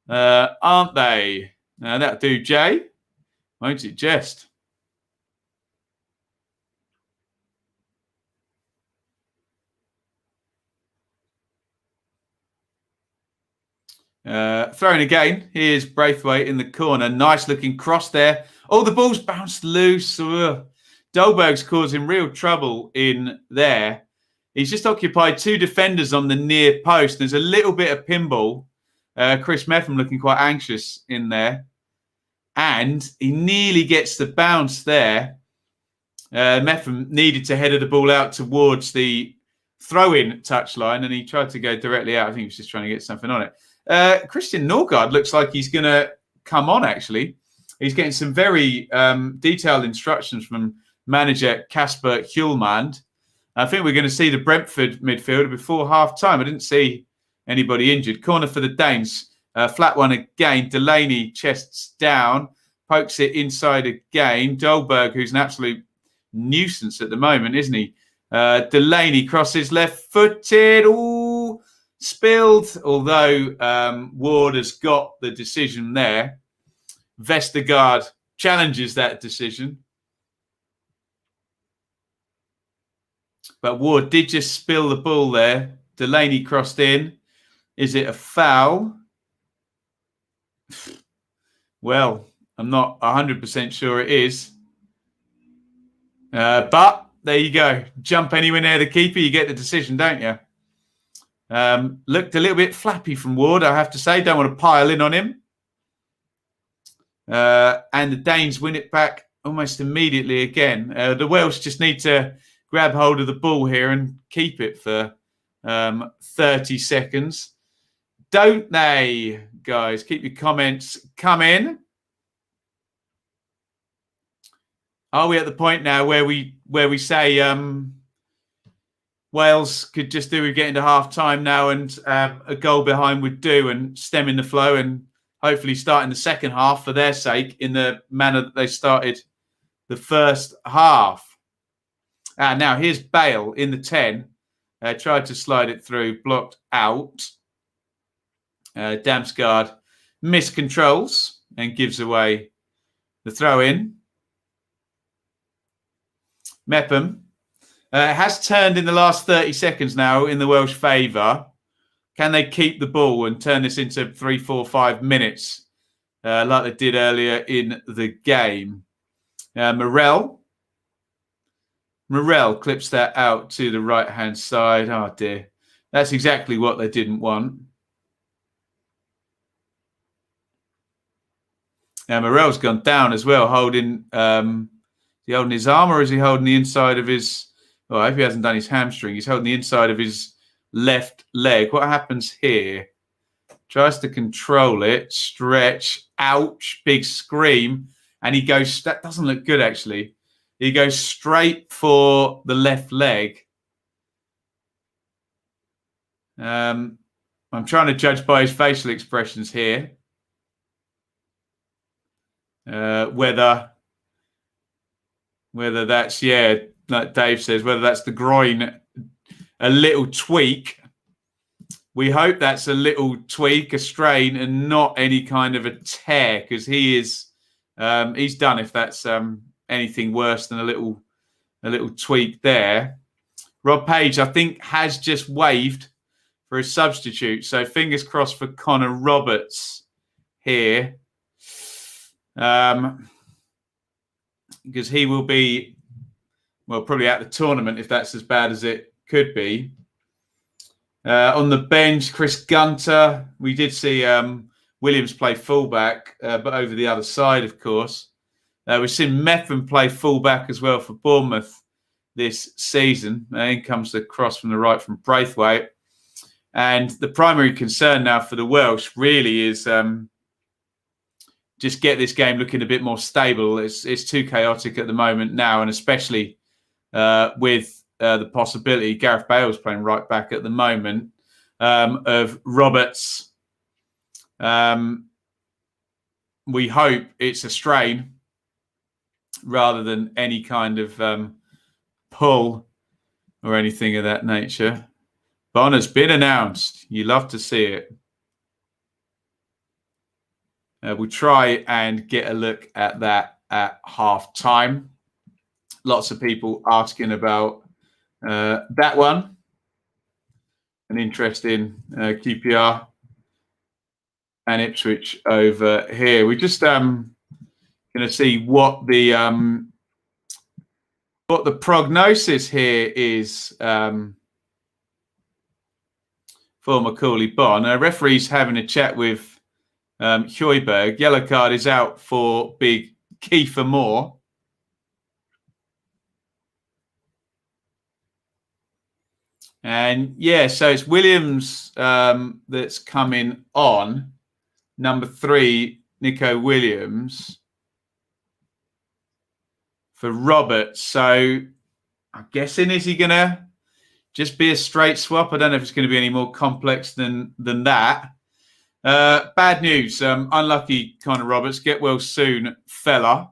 aren't they? That'll do, Jay. Won't it just? Throwing again. Here's Braithwaite in the corner. Nice looking cross there. Oh, the ball's bounced loose. Ugh. Dolberg's causing real trouble in there. He's just occupied 2 defenders on the near post. There's a little bit of pinball. Chris Metham looking quite anxious in there. And he nearly gets the bounce there. Metham needed to header the ball out towards the throw-in touchline, and he tried to go directly out. I think he was just trying to get something on it. Christian Norgard looks like he's going to come on, actually. He's getting some very detailed instructions from manager Kasper Hjulmand. I think we're going to see the Brentford midfielder before half-time. I didn't see anybody injured. Corner for the Danes. Flat one again. Delaney chests down. Pokes it inside again. Dolberg, who's an absolute nuisance at the moment, isn't he? Delaney crosses left-footed. Ooh, spilled. Although Ward has got the decision there. Vestergaard challenges that decision. But Ward did just spill the ball there. Delaney crossed in. Is it a foul? Well, I'm not 100% sure it is. But there you go. Jump anywhere near the keeper, you get the decision, don't you? Looked a little bit flappy from Ward, I have to say. Don't want to pile in on him. And the Danes win it back almost immediately again. The Welsh just need to grab hold of the ball here and keep it for 30 seconds. Don't they, guys? Keep your comments coming. Are we at the point now where we say Wales could just do with getting to half time now, and a goal behind would do, and stemming the flow, and hopefully starting the second half for their sake in the manner that they started the first half. Now here's Bale in the 10. Tried to slide it through, blocked out. Damsgaard miscontrols and gives away the throw in. Mepham has turned in the last 30 seconds now in the Welsh favour. Can they keep the ball and turn this into 3, 4, 5 minutes like they did earlier in the game? Morel clips that out to the right-hand side. Oh, dear. That's exactly what they didn't want. Morel's gone down as well, holding... is he holding his arm, or is he holding the inside of his... Oh, I hope he hasn't done his hamstring. He's holding the inside of his left leg. What happens here? Tries to control it. Stretch. Ouch. Big scream. And he goes... That doesn't look good, actually. He goes straight for the left leg. I'm trying to judge by his facial expressions here. Whether that's, yeah, like Dave says, whether that's the groin, a little tweak. We hope that's a little tweak, a strain, and not any kind of a tear, because he is, he's done if that's anything worse than a little tweak there. Rob Page, I think, has just waved for a substitute. So fingers crossed for Connor Roberts here. Because he will be, well, probably out of the tournament if that's as bad as it could be. On the bench, Chris Gunter. We did see Williams play fullback, but over the other side, of course. We've seen Mepham play fullback as well for Bournemouth this season. In comes the cross from the right from Braithwaite. And the primary concern now for the Welsh really is just get this game looking a bit more stable. It's too chaotic at the moment now, and especially with the possibility, Gareth Bale's playing right back at the moment, of Roberts. We hope it's a strain rather than any kind of pull or anything of that nature. Vaughan has been announced. You love to see it. We'll try and get a look at that at half time. Lots of people asking about that one. An interest in QPR and Ipswich over here. We're just going to see what the prognosis here is for Macaulay Bonne. Referee's having a chat with Højbjerg. Yellow card is out for big Kiefer Moore. And yeah, so it's Williams that's coming on. Number 3, Nico Williams for Roberts. So I'm guessing, is he going to just be a straight swap? I don't know if it's going to be any more complex than that. Bad news. Unlucky Connor Roberts. Get well soon, fella.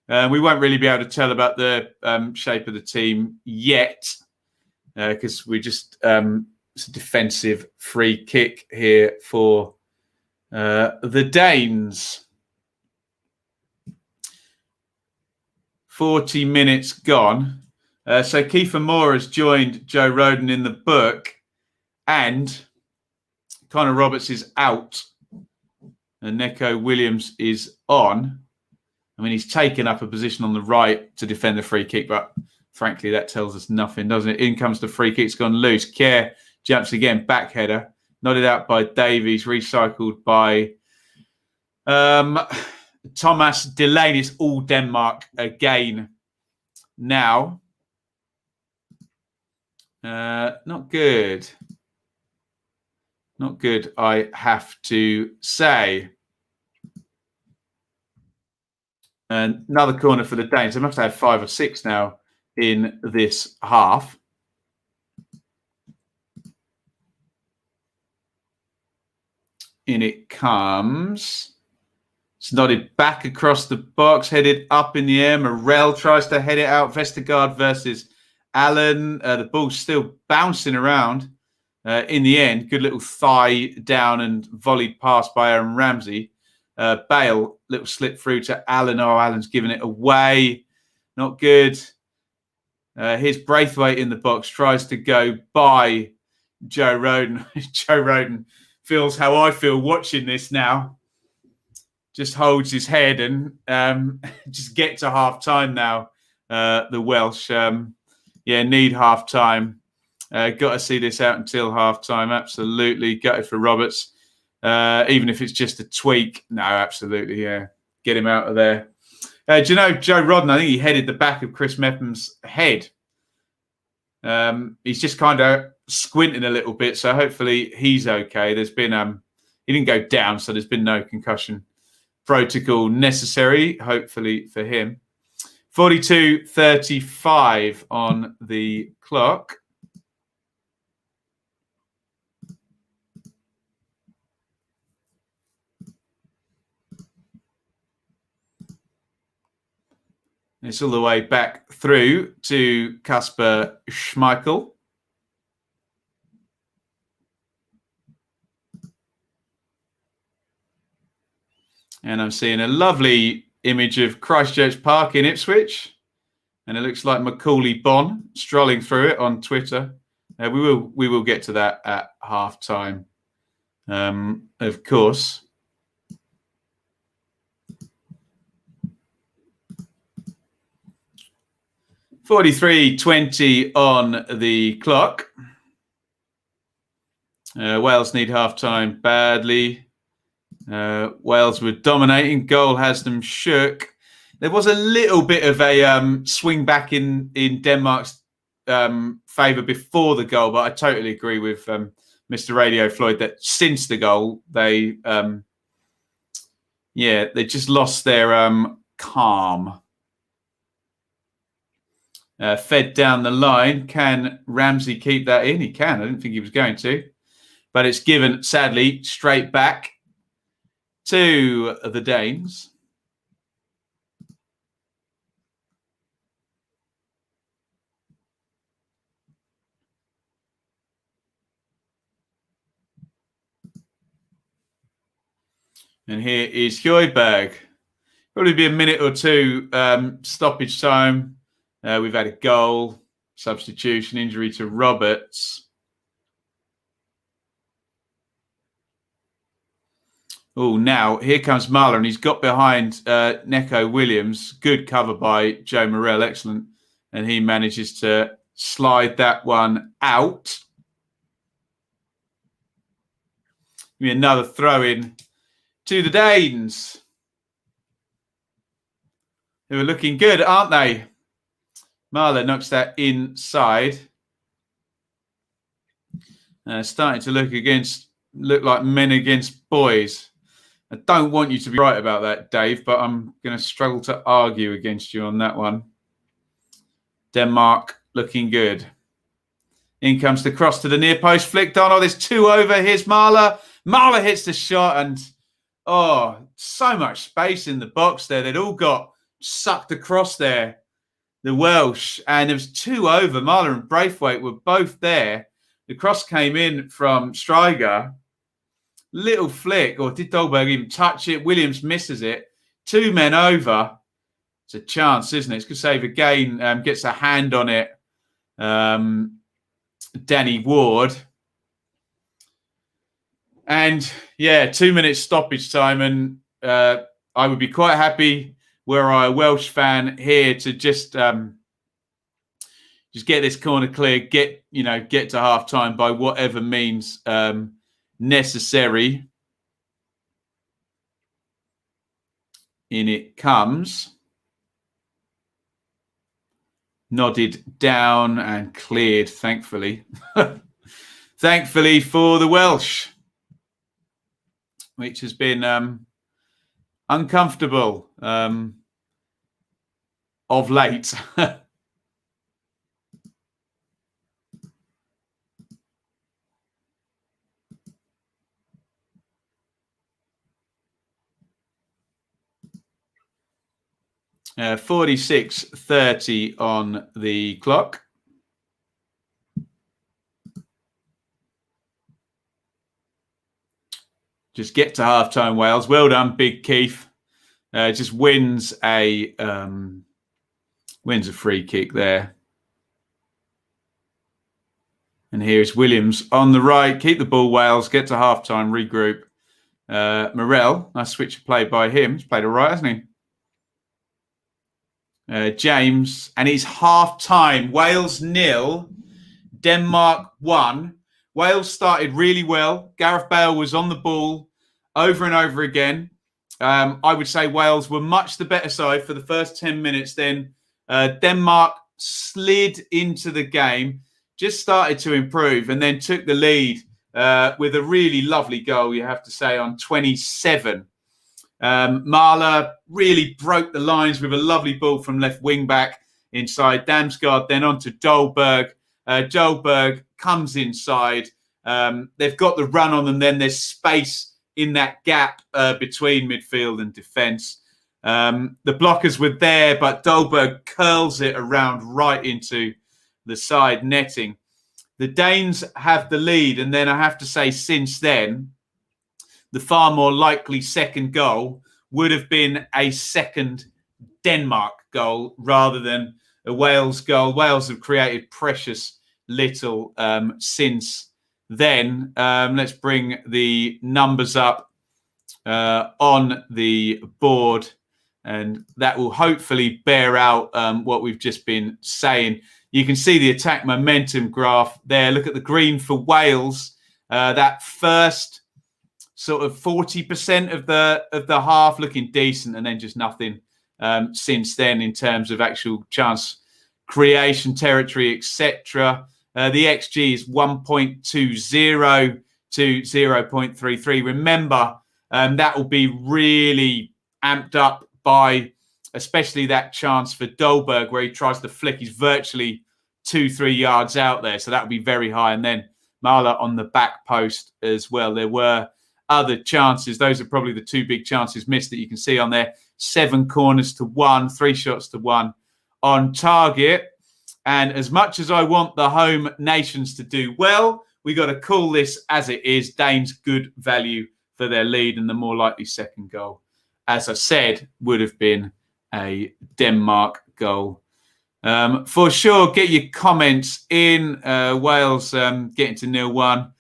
We won't really be able to tell about the shape of the team yet, because we just it's a defensive free kick here for the Danes. 40 minutes gone. So Kiefer Moore has joined Joe Roden in the book, and Connor Roberts is out and Neco Williams is on. I mean, he's taken up a position on the right to defend the free kick, but frankly, that tells us nothing, doesn't it? In comes the free kick. It's gone loose. Kerr jumps again. Back header. Nodded out by Davies. Recycled by Thomas Delaney. It's all Denmark again now. Not good. Not good, I have to say. And another corner for the Danes. They must have 5 or 6 now in this half. In it comes. It's nodded back across the box, headed up in the air. Morel tries to head it out. Vestergaard versus Allen. The ball's still bouncing around. In the end, good little thigh down and volleyed pass by Aaron Ramsey. Bale, little slip through to Allen. Oh, Allen's giving it away. Not good. Here's Braithwaite in the box. Tries to go by Joe Roden. Joe Roden feels how I feel watching this now. Just holds his head and just get to half time now. The Welsh, need half time. Got to see this out until half time. Absolutely gutted for Roberts. Even if it's just a tweak. No, absolutely, yeah. Get him out of there. Do you know Joe Rodden? I think he headed the back of Chris Mepham's head. He's just kind of squinting a little bit, so hopefully he's okay. There's been he didn't go down, so there's been no concussion protocol necessary, hopefully for him. 42:35 on the clock. It's all the way back through to Kasper Schmeichel. And I'm seeing a lovely image of Christchurch Park in Ipswich. And it looks like Macaulay Bonne strolling through it on Twitter. We will get to that at half time, of course. .43:20 on the clock. Wales need half-time badly. Wales were dominating. Goal has them shook. There was a little bit of a swing back in Denmark's favour before the goal, but I totally agree with Mr. Radio Floyd that since the goal, they just lost their calm. Fed down the line. Can Ramsey keep that in? He can. I didn't think he was going to. But it's given, sadly, straight back to the Danes. And here is Højbjerg. Probably be a minute or two stoppage time. We've had a goal, substitution, injury to Roberts. Oh, now here comes Marler, and he's got behind Neco Williams. Good cover by Joe Morel, excellent. And he manages to slide that one out. Give me another throw in to the Danes, who are looking good, aren't they? Marler knocks that inside. Starting to look like men against boys. I don't want you to be right about that, Dave, but I'm going to struggle to argue against you on that one. Denmark looking good. In comes the cross to the near post, flicked on. Oh, there's 2 over. Here's Marler. Marler hits the shot, and so much space in the box there. They'd all got sucked across there, the Welsh, and there was 2 over. Marler and Braithwaite were both there. The cross came in from Stryger. Little flick, or did Dolberg even touch it? Williams misses it. 2 men over. It's a chance, isn't it? It's good save again. Gets a hand on it. Danny Ward. And 2 minutes stoppage time. And I would be quite happy were I a Welsh fan here to just get this corner clear, get to half time by whatever means necessary. In it comes. Nodded down and cleared, thankfully. Thankfully for the Welsh, which has been uncomfortable. of late. 46:30 on the clock. Just get to halftime, Wales. Well done, Big Keith. Just wins a free kick there. And here's Williams on the right. Keep the ball, Wales. Get to halftime, regroup. Morel, nice switch of play by him. He's played all right, hasn't he? James, and it's half-time. Wales 0, Denmark 1. Wales started really well. Gareth Bale was on the ball over and over again. I would say Wales were much the better side for the first 10 minutes. Then Denmark slid into the game, just started to improve, and then took the lead with a really lovely goal, you have to say, on 27. Mahler really broke the lines with a lovely ball from left wing back inside Damsgaard, then on to Dolberg. Dolberg comes inside. They've got the run on them. Then there's space in that gap between midfield and defence. The blockers were there, but Dolberg curls it around right into the side netting. The Danes have the lead, and then I have to say, since then, the far more likely second goal would have been a second Denmark goal rather than a Wales goal. Wales have created precious little since then. Let's bring the numbers up on the board, and that will hopefully bear out what we've just been saying. You can see the attack momentum graph there. Look at the green for Wales. That first sort of 40% of the half looking decent, and then just nothing since then in terms of actual chance creation, territory, etc. The XG is 1.20 to 0.33. Remember, that will be really amped up by especially that chance for Dolberg where he tries to flick. He's virtually 2-3 yards out there, so that would be very high. And then Mahler on the back post as well. There were other chances. Those are probably the two big chances missed that you can see on there. 7 corners to 1, 3 shots to 1 on target. And as much as I want the home nations to do well, we got to call this as it is. Danes good value for their lead, and the more likely second goal, as I said, would have been a Denmark goal. For sure, get your comments in. Wales getting to 0-1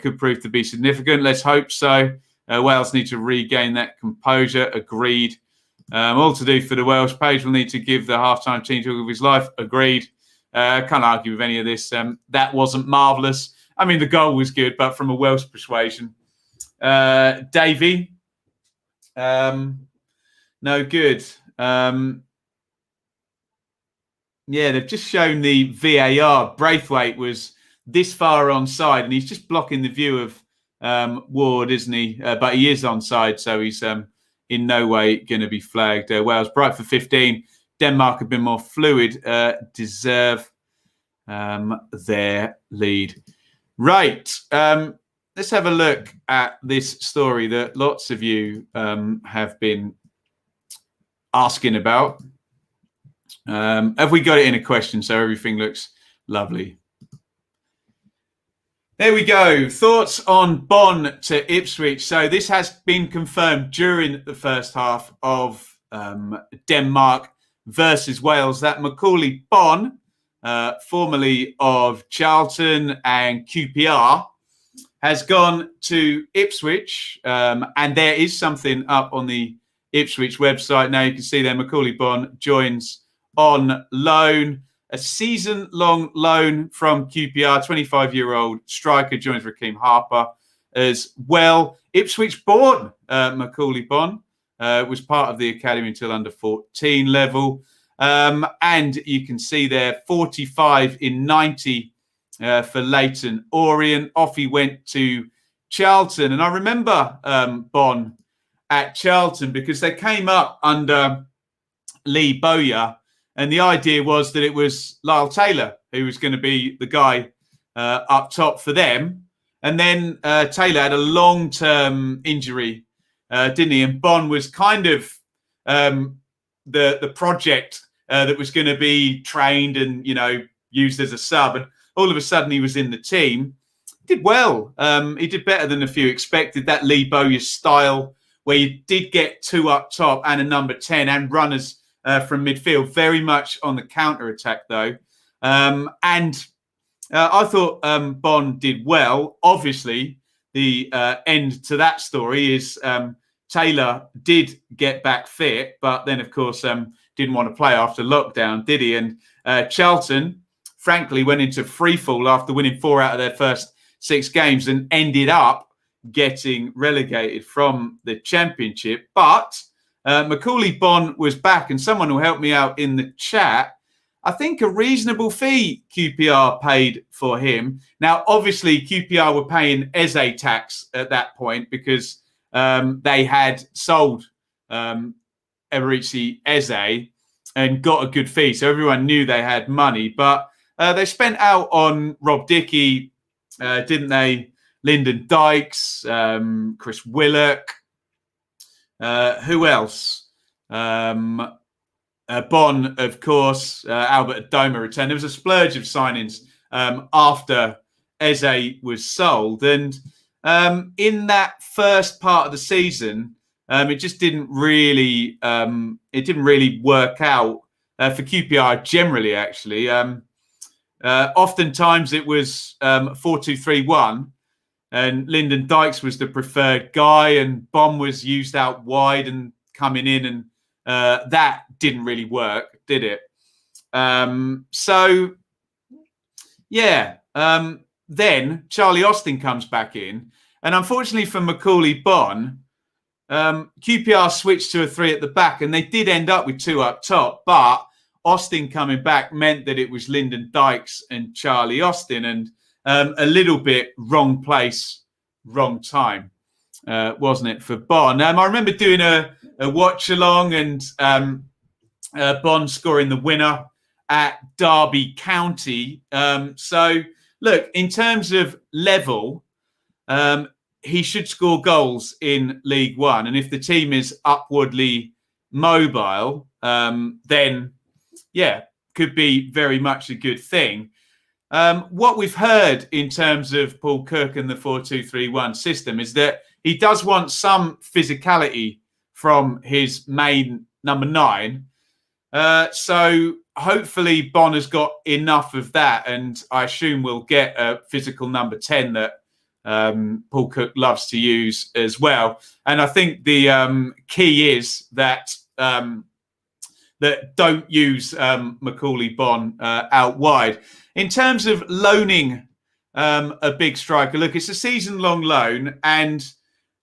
could prove to be significant. Let's hope so. Wales need to regain that composure. Agreed. All to do for the Welsh. Page will need to give the halftime team talk of his life. Agreed. Can't argue with any of this. That wasn't marvellous. I mean, the goal was good, but from a Welsh persuasion. Davey, no good. Yeah, they've just shown the VAR. Braithwaite was this far onside, and he's just blocking the view of Ward, isn't he? But he is onside, so he's in no way going to be flagged. Wales bright for 15. Denmark have been more fluid, deserve their lead. Right. Let's have a look at this story that lots of you have been asking about. Have we got it in a question so everything looks lovely? There we go. Thoughts on Bonn to Ipswich. So this has been confirmed during the first half of Denmark versus Wales that Macaulay Bonn, formerly of Charlton and QPR, has gone to Ipswich. And there is something up on the Ipswich website. Now you can see there Macaulay Bonn joins on loan, a season-long loan from QPR. 25-year-old striker joins Raheem Harper as well. Ipswich-born Macaulay Bonn was part of the academy until under 14 level. And you can see there 45 in 90 for Leighton Orient. Off he went to Charlton. And I remember Bonn at Charlton because they came up under Lee Bowyer And the idea was that it was Lyle Taylor who was going to be the guy up top for them. And then Taylor had a long-term injury, didn't he? And Bon was kind of the project that was going to be trained and, used as a sub. And all of a sudden he was in the team. Did well. He did better than a few expected. That Lee Bowyer style where you did get two up top and a number 10 and runners from midfield, very much on the counter-attack though. And I thought Bon did well. Obviously, the end to that story is Taylor did get back fit, but then, of course, didn't want to play after lockdown, did he? And Charlton, frankly, went into freefall after winning 4 out of their first 6 games and ended up getting relegated from the Championship. But Macaulay Bon was back, and someone will help me out in the chat. I think a reasonable fee QPR paid for him. Now, obviously, QPR were paying Eze tax at that point because they had sold Eberechi Eze and got a good fee. So everyone knew they had money. But they spent out on Rob Dickey, didn't they? Lyndon Dykes, Chris Willock. Who else? Bon, of course. Albert Adoma returned. There was a splurge of signings after Eze was sold. And in that first part of the season, it just didn't really work out for QPR generally, actually. Oftentimes it was 4-2-3-1. And Lyndon Dykes was the preferred guy, and Bon was used out wide and coming in, and that didn't really work, did it? Then Charlie Austin comes back in, and unfortunately for Macaulay Bon, QPR switched to a 3 at the back, and they did end up with 2 up top, but Austin coming back meant that it was Lyndon Dykes and Charlie Austin, and a little bit wrong place, wrong time, wasn't it, for Bon? I remember doing a watch along and Bon scoring the winner at Derby County. So, look, in terms of level, he should score goals in League One. And if the team is upwardly mobile, then, could be very much a good thing. What we've heard in terms of Paul Cook and the 4-2-3-1 system is that he does want some physicality from his main number 9. So hopefully Bon has got enough of that, and I assume we'll get a physical number 10 that Paul Cook loves to use as well. And I think the key is that that don't use Macaulay Bon out wide. In terms of loaning a big striker, look, it's a season-long loan, and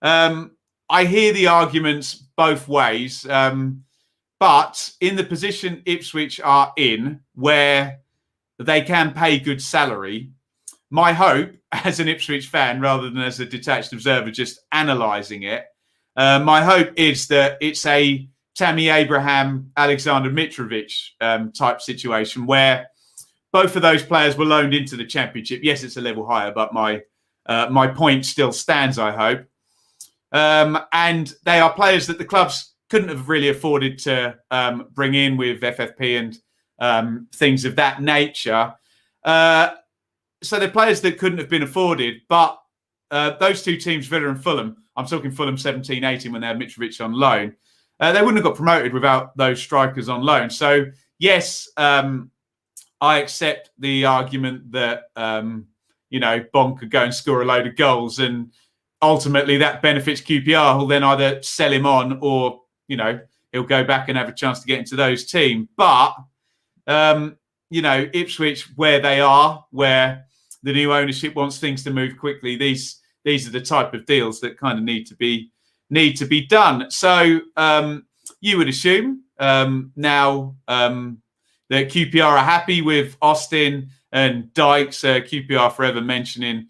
I hear the arguments both ways. But in the position Ipswich are in, where they can pay good salary, my hope as an Ipswich fan, rather than as a detached observer just analysing it, my hope is that it's a Tammy Abraham, Alexander Mitrovic type situation where both of those players were loaned into the Championship. Yes, it's a level higher, but my point still stands, I hope. And they are players that the clubs couldn't have really afforded to bring in with FFP and things of that nature. So they're players that couldn't have been afforded, but those two teams, Villa and Fulham, I'm talking Fulham 17-18 when they had Mitrovic on loan, they wouldn't have got promoted without those strikers on loan. So, yes, I accept the argument that, Bon could go and score a load of goals, and ultimately that benefits QPR, who'll then either sell him on or, he'll go back and have a chance to get into those teams. But, Ipswich, where they are, where the new ownership wants things to move quickly, these are the type of deals that kind of need to be done. So you would assume now that QPR are happy with Austin and Dykes. QPR forever mentioning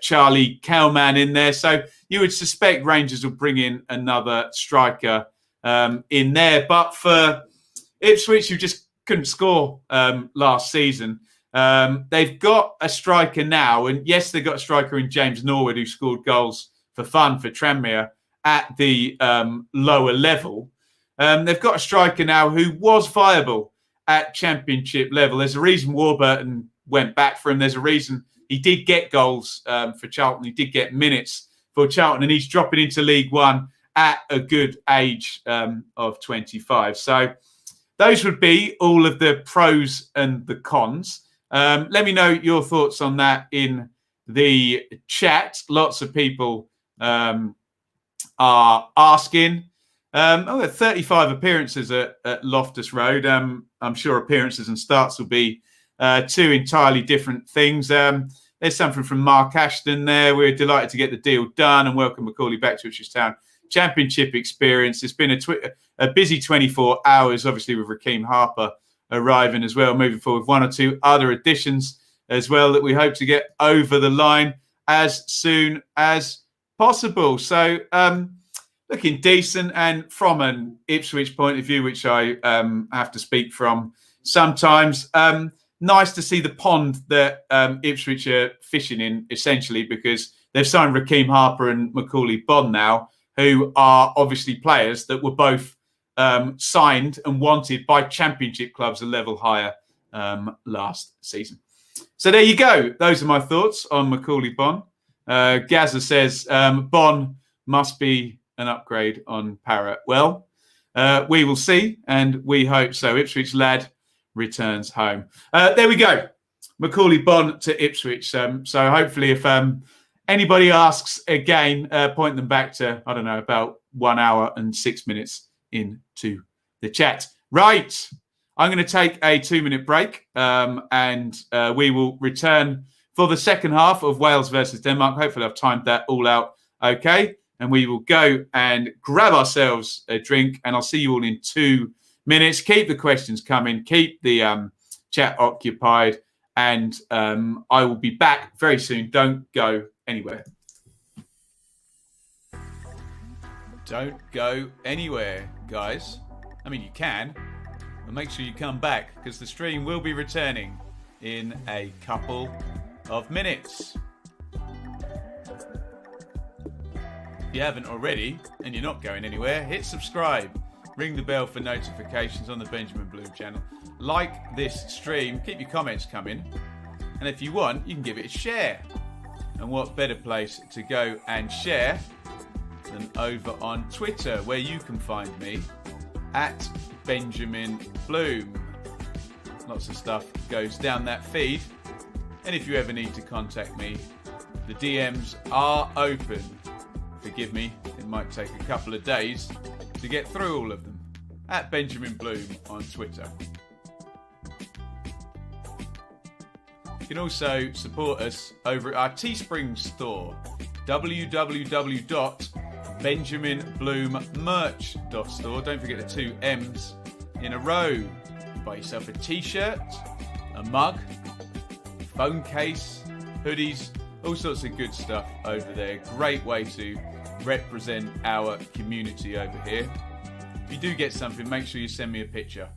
Charlie Kelman in there. So you would suspect Rangers will bring in another striker in there. But for Ipswich, you've just couldn't score last season. They've got a striker now, and yes, they've got a striker in James Norwood who scored goals for fun for Tranmere at the lower level. They've got a striker now who was viable at championship level. There's a reason Warburton went back for him. There's a reason he did get goals for Charlton. He did get minutes for Charlton, and he's dropping into League One at a good age of 25. So those would be all of the pros and the cons. Let me know your thoughts on that in the chat. Lots of people are asking. 35 appearances at Loftus Road. I'm sure appearances and starts will be two entirely different things. There's something from Mark Ashton there. We're delighted to get the deal done and welcome Macaulay back to Ipswich Town. Championship experience. It's been a busy 24 hours, obviously, with Raheem Harper arriving as well, moving forward. One or two other additions as well that we hope to get over the line as soon as possible. So looking decent, and from an Ipswich point of view, which I have to speak from sometimes, nice to see the pond that Ipswich are fishing in, essentially, because they've signed Raheem Harper and Macaulay Bonne now, who are obviously players that were both signed and wanted by championship clubs a level higher last season. So there you go. Those are my thoughts on Macaulay Bonne. Gazza says Bonne must be an upgrade on Parrot. Well, we will see, and we hope so. Ipswich lad returns home. There we go. Macaulay Bonne to Ipswich. So hopefully if anybody asks again, point them back to, I don't know, about 1 hour and 6 minutes into the chat. Right. I'm going to take a 2-minute break and we will return for the second half of Wales versus Denmark. Hopefully I've timed that all out okay. And we will go and grab ourselves a drink, and I'll see you all in 2 minutes. Keep the questions coming. Keep the chat occupied. And I will be back very soon. Don't go anywhere. Don't go anywhere, guys. I mean, you can, but make sure you come back because the stream will be returning in a couple of minutes. If you haven't already and you're not going anywhere, hit subscribe. Ring the bell for notifications on the Benjamin Bloom channel. Like this stream. Keep your comments coming. And if you want, you can give it a share. And what better place to go and share than over on Twitter, where you can find me at Benjamin Bloom. Lots of stuff goes down that feed. And if you ever need to contact me, the DMs are open. Forgive me, it might take a couple of days to get through all of them. At Benjamin Bloom on Twitter. You can also support us over at our Teespring store, www.benjaminbloommerch.store. Don't forget the 2 M's in a row. Buy yourself a t-shirt, a mug, phone case, hoodies, all sorts of good stuff over there. Great way to represent our community over here. If you do get something, make sure you send me a picture.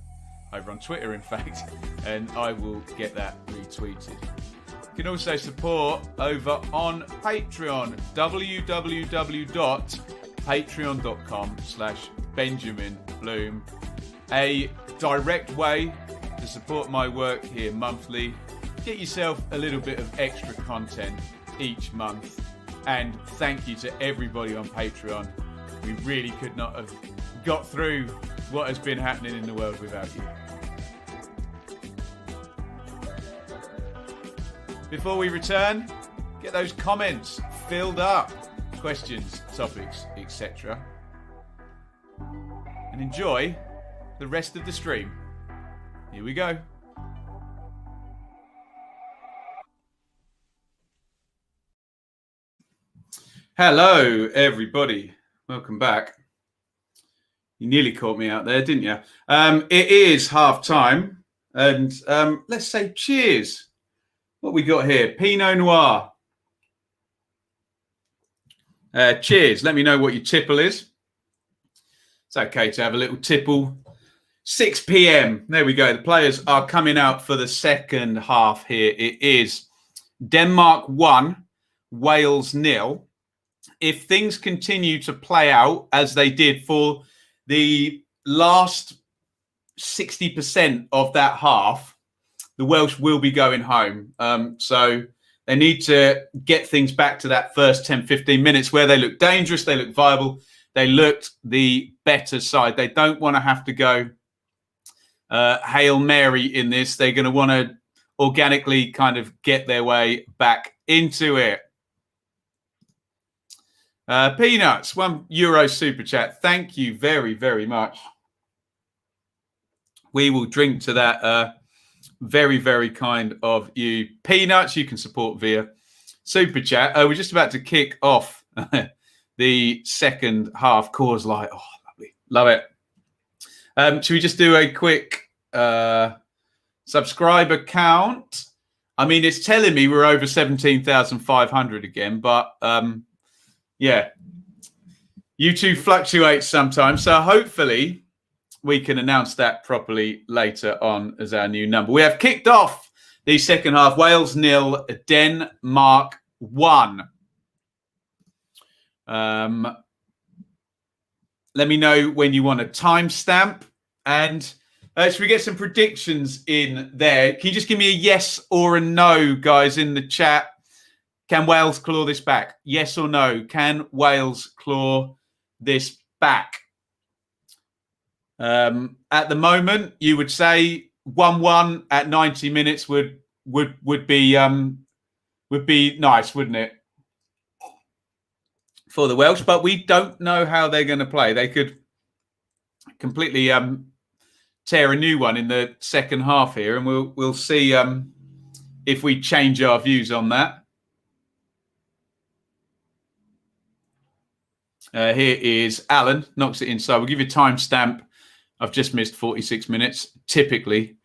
Over on Twitter, in fact, and I will get that retweeted. You can also support over on Patreon, www.patreon.com/Benjamin Bloom. A direct way to support my work here monthly. Get yourself a little bit of extra content each month. And thank you to everybody on Patreon. We really could not have got through what has been happening in the world without you. Before we return, get those comments filled up, questions, topics, etc. And enjoy the rest of the stream. Here we go. Hello, everybody. Welcome back. You nearly caught me out there, didn't you? It is half time, and let's say cheers. What we got here? Pinot Noir. Cheers. Let me know what your tipple is. It's okay to have a little tipple 6 p.m. There we go. The players are coming out for the second half here. It is Denmark 1, Wales 0. If things continue to play out as they did for the last 60% of that half, the Welsh will be going home. So they need to get things back to that first 10, 15 minutes where they look dangerous, they look viable, they looked the better side. They don't want to have to go Hail Mary in this. They're going to want to organically kind of get their way back into it. Peanuts, €1 super chat. Thank you very, very much. We will drink to that. Very, very kind of you. Peanuts, you can support via super chat. We're just about to kick off the second half. Coors Light. Oh, lovely. Love it. Should we just do a quick subscriber count? I mean, it's telling me we're over 17,500 again, but yeah, YouTube fluctuates sometimes. So hopefully we can announce that properly later on as our new number. We have kicked off the second half. Wales 0, Denmark 1. Let me know when you want a timestamp. And should we get some predictions in there? Can you just give me a yes or a no, guys, in the chat? Can Wales claw this back? Yes or no? Can Wales claw this back? At the moment, you would say 1-1 at 90 minutes would be nice, wouldn't it, for the Welsh? But we don't know how they're going to play. They could completely tear a new one in the second half here, and we'll see if we change our views on that. Here is Alan, knocks it inside. We'll give you a timestamp. I've just missed 46 minutes, typically.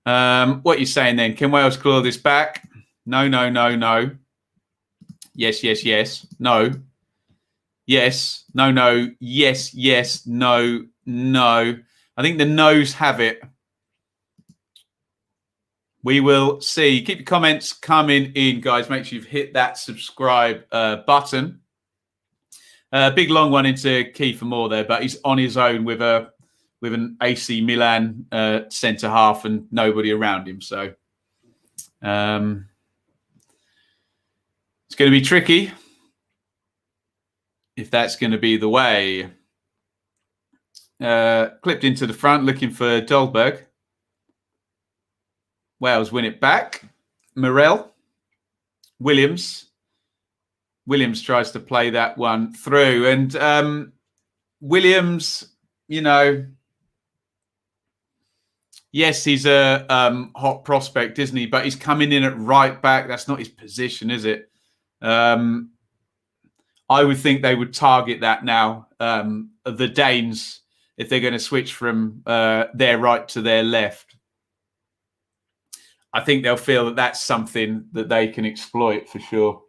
What are you saying then? Can Wales claw this back? No, no, no, no. Yes, yes, yes. No. Yes. No, no. Yes, yes. No, no. I think the no's have it. We will see. Keep your comments coming in, guys. Make sure you've hit that subscribe button. Big long one into Kiefer Moore there, but he's on his own with an AC Milan centre half and nobody around him. So it's going to be tricky if that's going to be the way. Clipped into the front, looking for Dolberg. Wales win it back. Morel. Williams tries to play that one through. And Williams, you know, yes, he's a hot prospect, isn't he? But he's coming in at right back. That's not his position, is it? I would think they would target that now, the Danes, if they're going to switch from their right to their left. I think they'll feel that that's something that they can exploit for sure.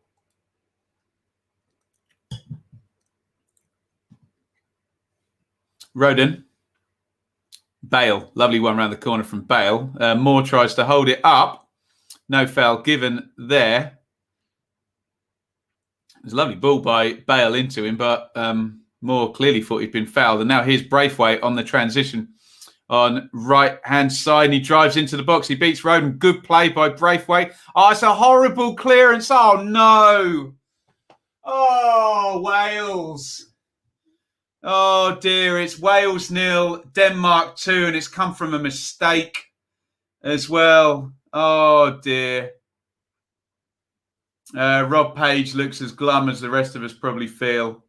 Roden. Bale. Lovely one around the corner from Bale. Moore tries to hold it up. No foul given there. There's a lovely ball by Bale into him, but Moore clearly thought he'd been fouled. And now here's Braithwaite on the transition on right-hand side. And he drives into the box. He beats Roden. Good play by Braithwaite. Oh, it's a horrible clearance. Oh, no. Oh, Wales. Oh, dear. It's Wales 0, Denmark 2, and it's come from a mistake as well. Oh, dear. Rob Page looks as glum as the rest of us probably feel.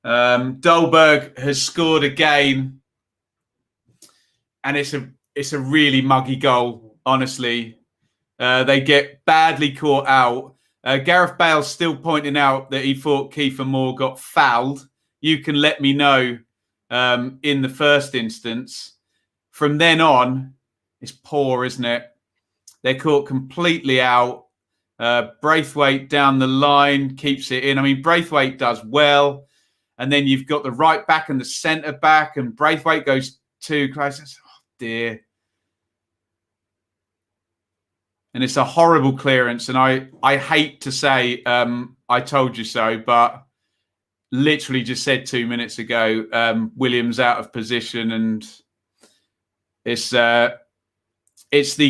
Dolberg has scored again. And it's a really muggy goal, honestly. They get badly caught out. Gareth Bale's still pointing out that he thought Kiefer Moore got fouled. You can let me know in the first instance. From then on, it's poor, isn't it? They're caught completely out. Braithwaite down the line keeps it in. I mean, Braithwaite does well. And then you've got the right back and the centre back. And Braithwaite goes too close. Oh, dear. And it's a horrible clearance. And I hate to say I told you so, but literally just said 2 minutes ago, Williams out of position, and it's the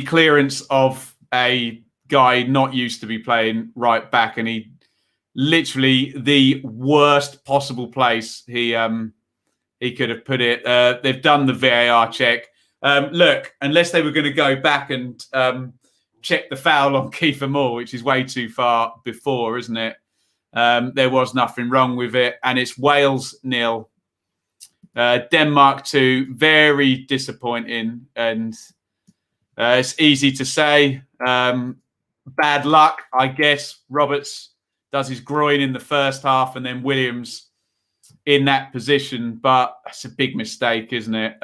clearance of a guy not used to be playing right back, and he literally the worst possible place he could have put it. They've done the VAR check. Look, unless they were going to go back and check the foul on Kiefer Moore, which is way too far before, isn't it? There was nothing wrong with it, and it's Wales 0, Denmark 2. Very disappointing, and it's easy to say. Bad luck, I guess. Roberts does his groin in the first half, and then Williams in that position, but that's a big mistake, isn't it?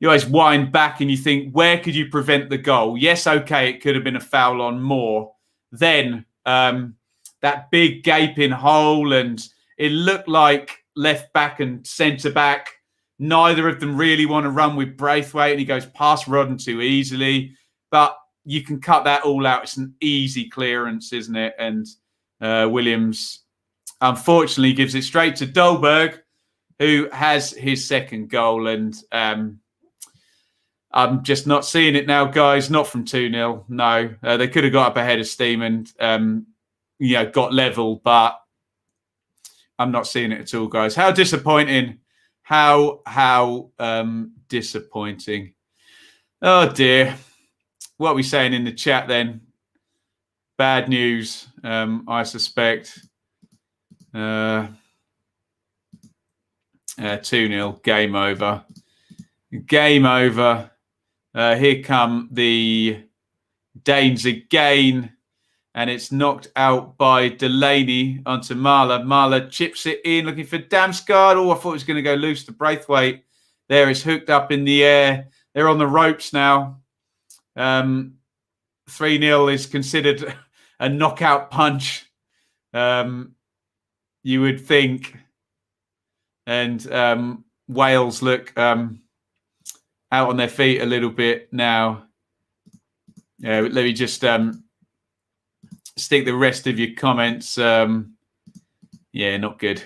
You always wind back and you think, where could you prevent the goal? Yes, okay, it could have been a foul on Moore. Then that big gaping hole, and it looked like left back and centre back. Neither of them really want to run with Braithwaite, and he goes past Rodden too easily. But you can cut that all out. It's an easy clearance, isn't it? And Williams, unfortunately, gives it straight to Dolberg, who has his second goal. And I'm just not seeing it now, guys. Not from 2-0. No, they could have got up ahead of steam and got level, but I'm not seeing it at all, guys. How disappointing! How disappointing! Oh dear. What are we saying in the chat then? Bad news, I suspect. 2-0, game over. Game over. Here come the Danes again, and it's knocked out by Delaney onto Marler. Marler chips it in, looking for Damsgaard. Oh, I thought it was going to go loose to Braithwaite. There, it's hooked up in the air. They're on the ropes now. 3-0 is considered a knockout punch, you would think. And Wales look out on their feet a little bit now. Let me just stick the rest of your comments. Not good.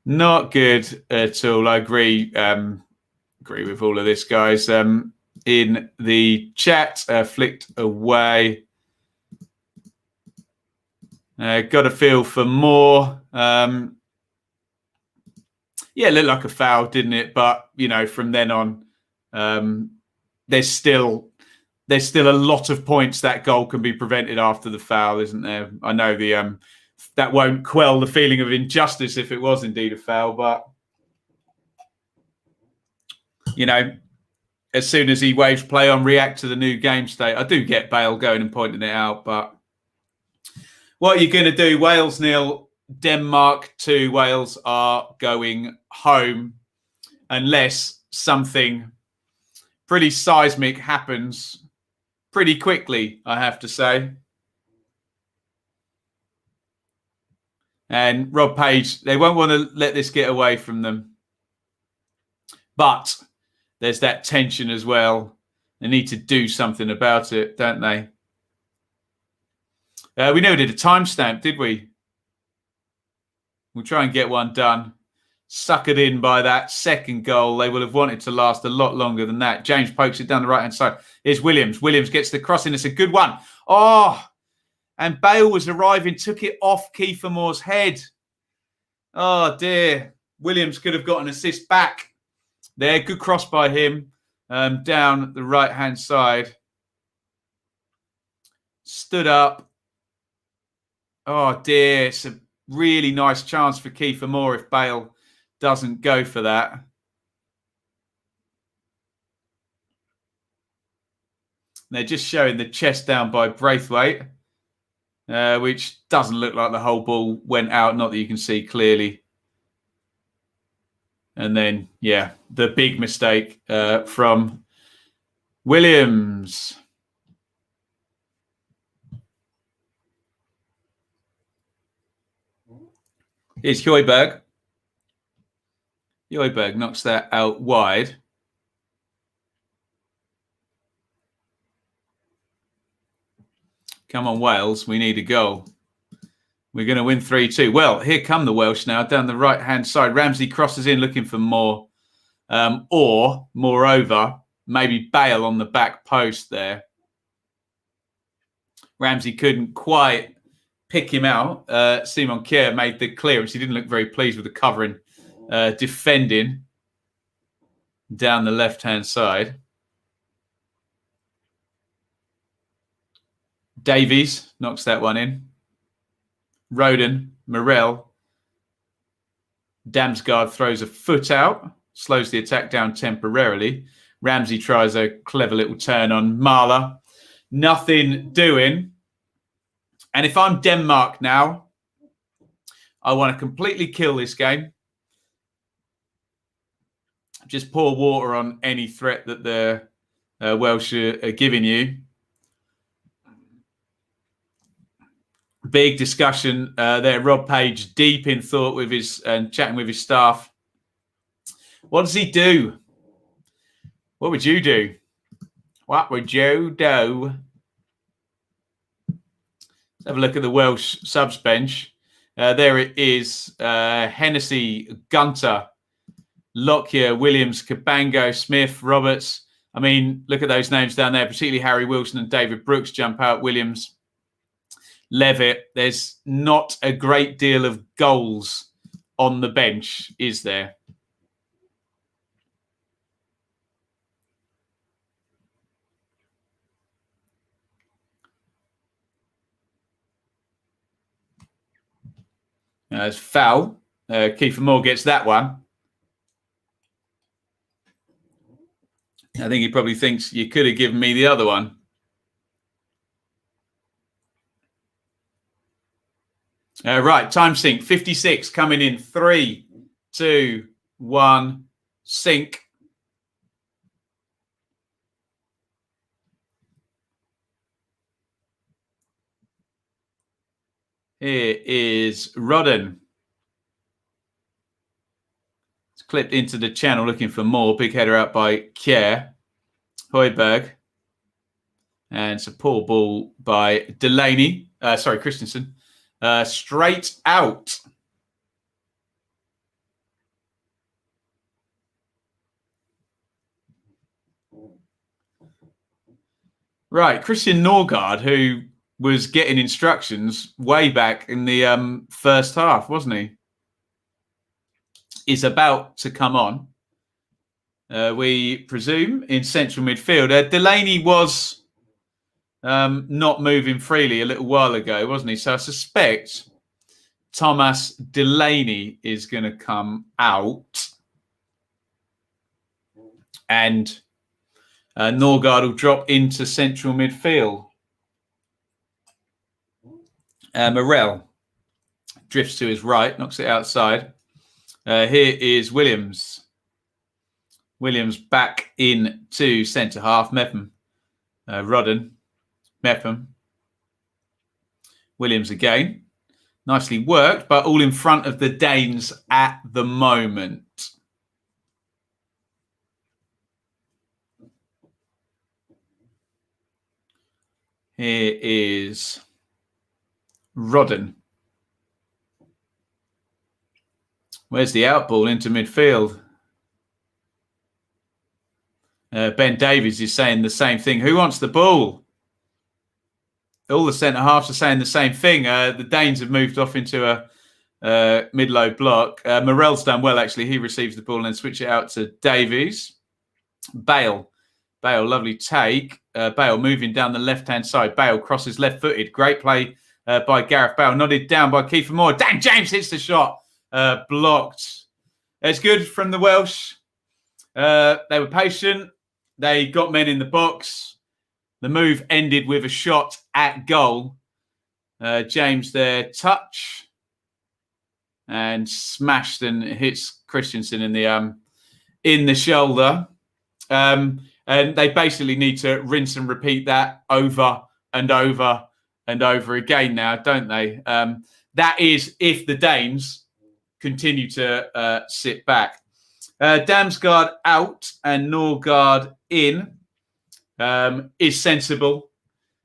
Not good at all. I agree with all of this, guys. In the chat, flicked away. Got a feel for more. It looked like a foul, didn't it? But from then on, there's still a lot of points that goal can be prevented after the foul, isn't there? I know that won't quell the feeling of injustice if it was indeed a foul, but as soon as he waves play on, react to the new game state. I do get Bale going and pointing it out, but what are you going to do? Wales 0, Denmark 2. Wales are going home unless something pretty seismic happens pretty quickly, I have to say. And Rob Page, they won't want to let this get away from them. But there's that tension as well. They need to do something about it, don't they? We never did a timestamp, did we? We'll try and get one done. Suckered in by that second goal. They will have wanted to last a lot longer than that. James pokes it down the right-hand side. Here's Williams. Williams gets the crossing. It's a good one. Oh, and Bale was arriving, took it off Kiefer Moore's head. Oh, dear. Williams could have got an assist back. There, good cross by him down the right-hand side. Stood up. Oh, dear. It's a really nice chance for Kiefer Moore if Bale doesn't go for that. They're just showing the chest down by Braithwaite, which doesn't look like the whole ball went out. Not that you can see clearly. And then, the big mistake from Williams. Here's Højbjerg. Joyberg knocks that out wide. Come on, Wales. We need a goal. We're going to win 3-2. Well, here come the Welsh now down the right-hand side. Ramsey crosses in looking for more. Or, moreover, maybe Bale on the back post there. Ramsey couldn't quite pick him out. Simon Kjær made the clearance. He didn't look very pleased with the covering defending down the left-hand side. Davies knocks that one in. Roden, Morel. Damsgaard throws a foot out, slows the attack down temporarily. Ramsey tries a clever little turn on Marler. Nothing doing. And if I'm Denmark now, I want to completely kill this game. Just pour water on any threat that the Welsh are giving you. Big discussion there. Rob Page deep in thought with his and chatting with his staff. What does he do? What would you do? What would you do? Let's have a look at the Welsh subs bench. There it is. Hennessy, Gunter, Lockyer, Williams, Cabango, Smith, Roberts. I mean, look at those names down there, particularly Harry Wilson and David Brooks jump out. Williams, Levitt. There's not a great deal of goals on the bench, is there? It's foul. Kiefer Moore gets that one. I think he probably thinks you could have given me the other one. Right, time sync. 56 coming in. 3, 2, 1, sync. Here is Rodden. It's clipped into the channel looking for more. Big header out by Kjær. Højbjerg. And it's a poor ball by Delaney. Christensen. Straight out. Right, Christian Norgard, who was getting instructions way back in the first half, wasn't he? Is about to come on. We presume in central midfield. Delaney was not moving freely a little while ago, wasn't he? So I suspect Thomas Delaney is going to come out. And Norgard will drop into central midfield. Morel drifts to his right, knocks it outside. Here is Williams. Williams back in to centre half. Mepham. Rodden. Mepham. Williams again. Nicely worked, but all in front of the Danes at the moment. Here is Rodden. Where's the outball into midfield? Ben Davies is saying the same thing. Who wants the ball? All the centre-halves are saying the same thing. The Danes have moved off into a mid-low block. Morel's done well, actually. He receives the ball and then switch it out to Davies. Bale, lovely take. Bale moving down the left-hand side. Bale crosses left-footed. Great play by Gareth Bale. Nodded down by Kiefer Moore. Dan James hits the shot. Blocked. It's good from the Welsh. They were patient. They got men in the box. The move ended with a shot at goal. James there, touch. And smashed and hits Christensen in the shoulder. And they basically need to rinse and repeat that over and over and over again now, don't they? That is if the Danes continue to sit back. Damsgaard out and Norgard in is sensible.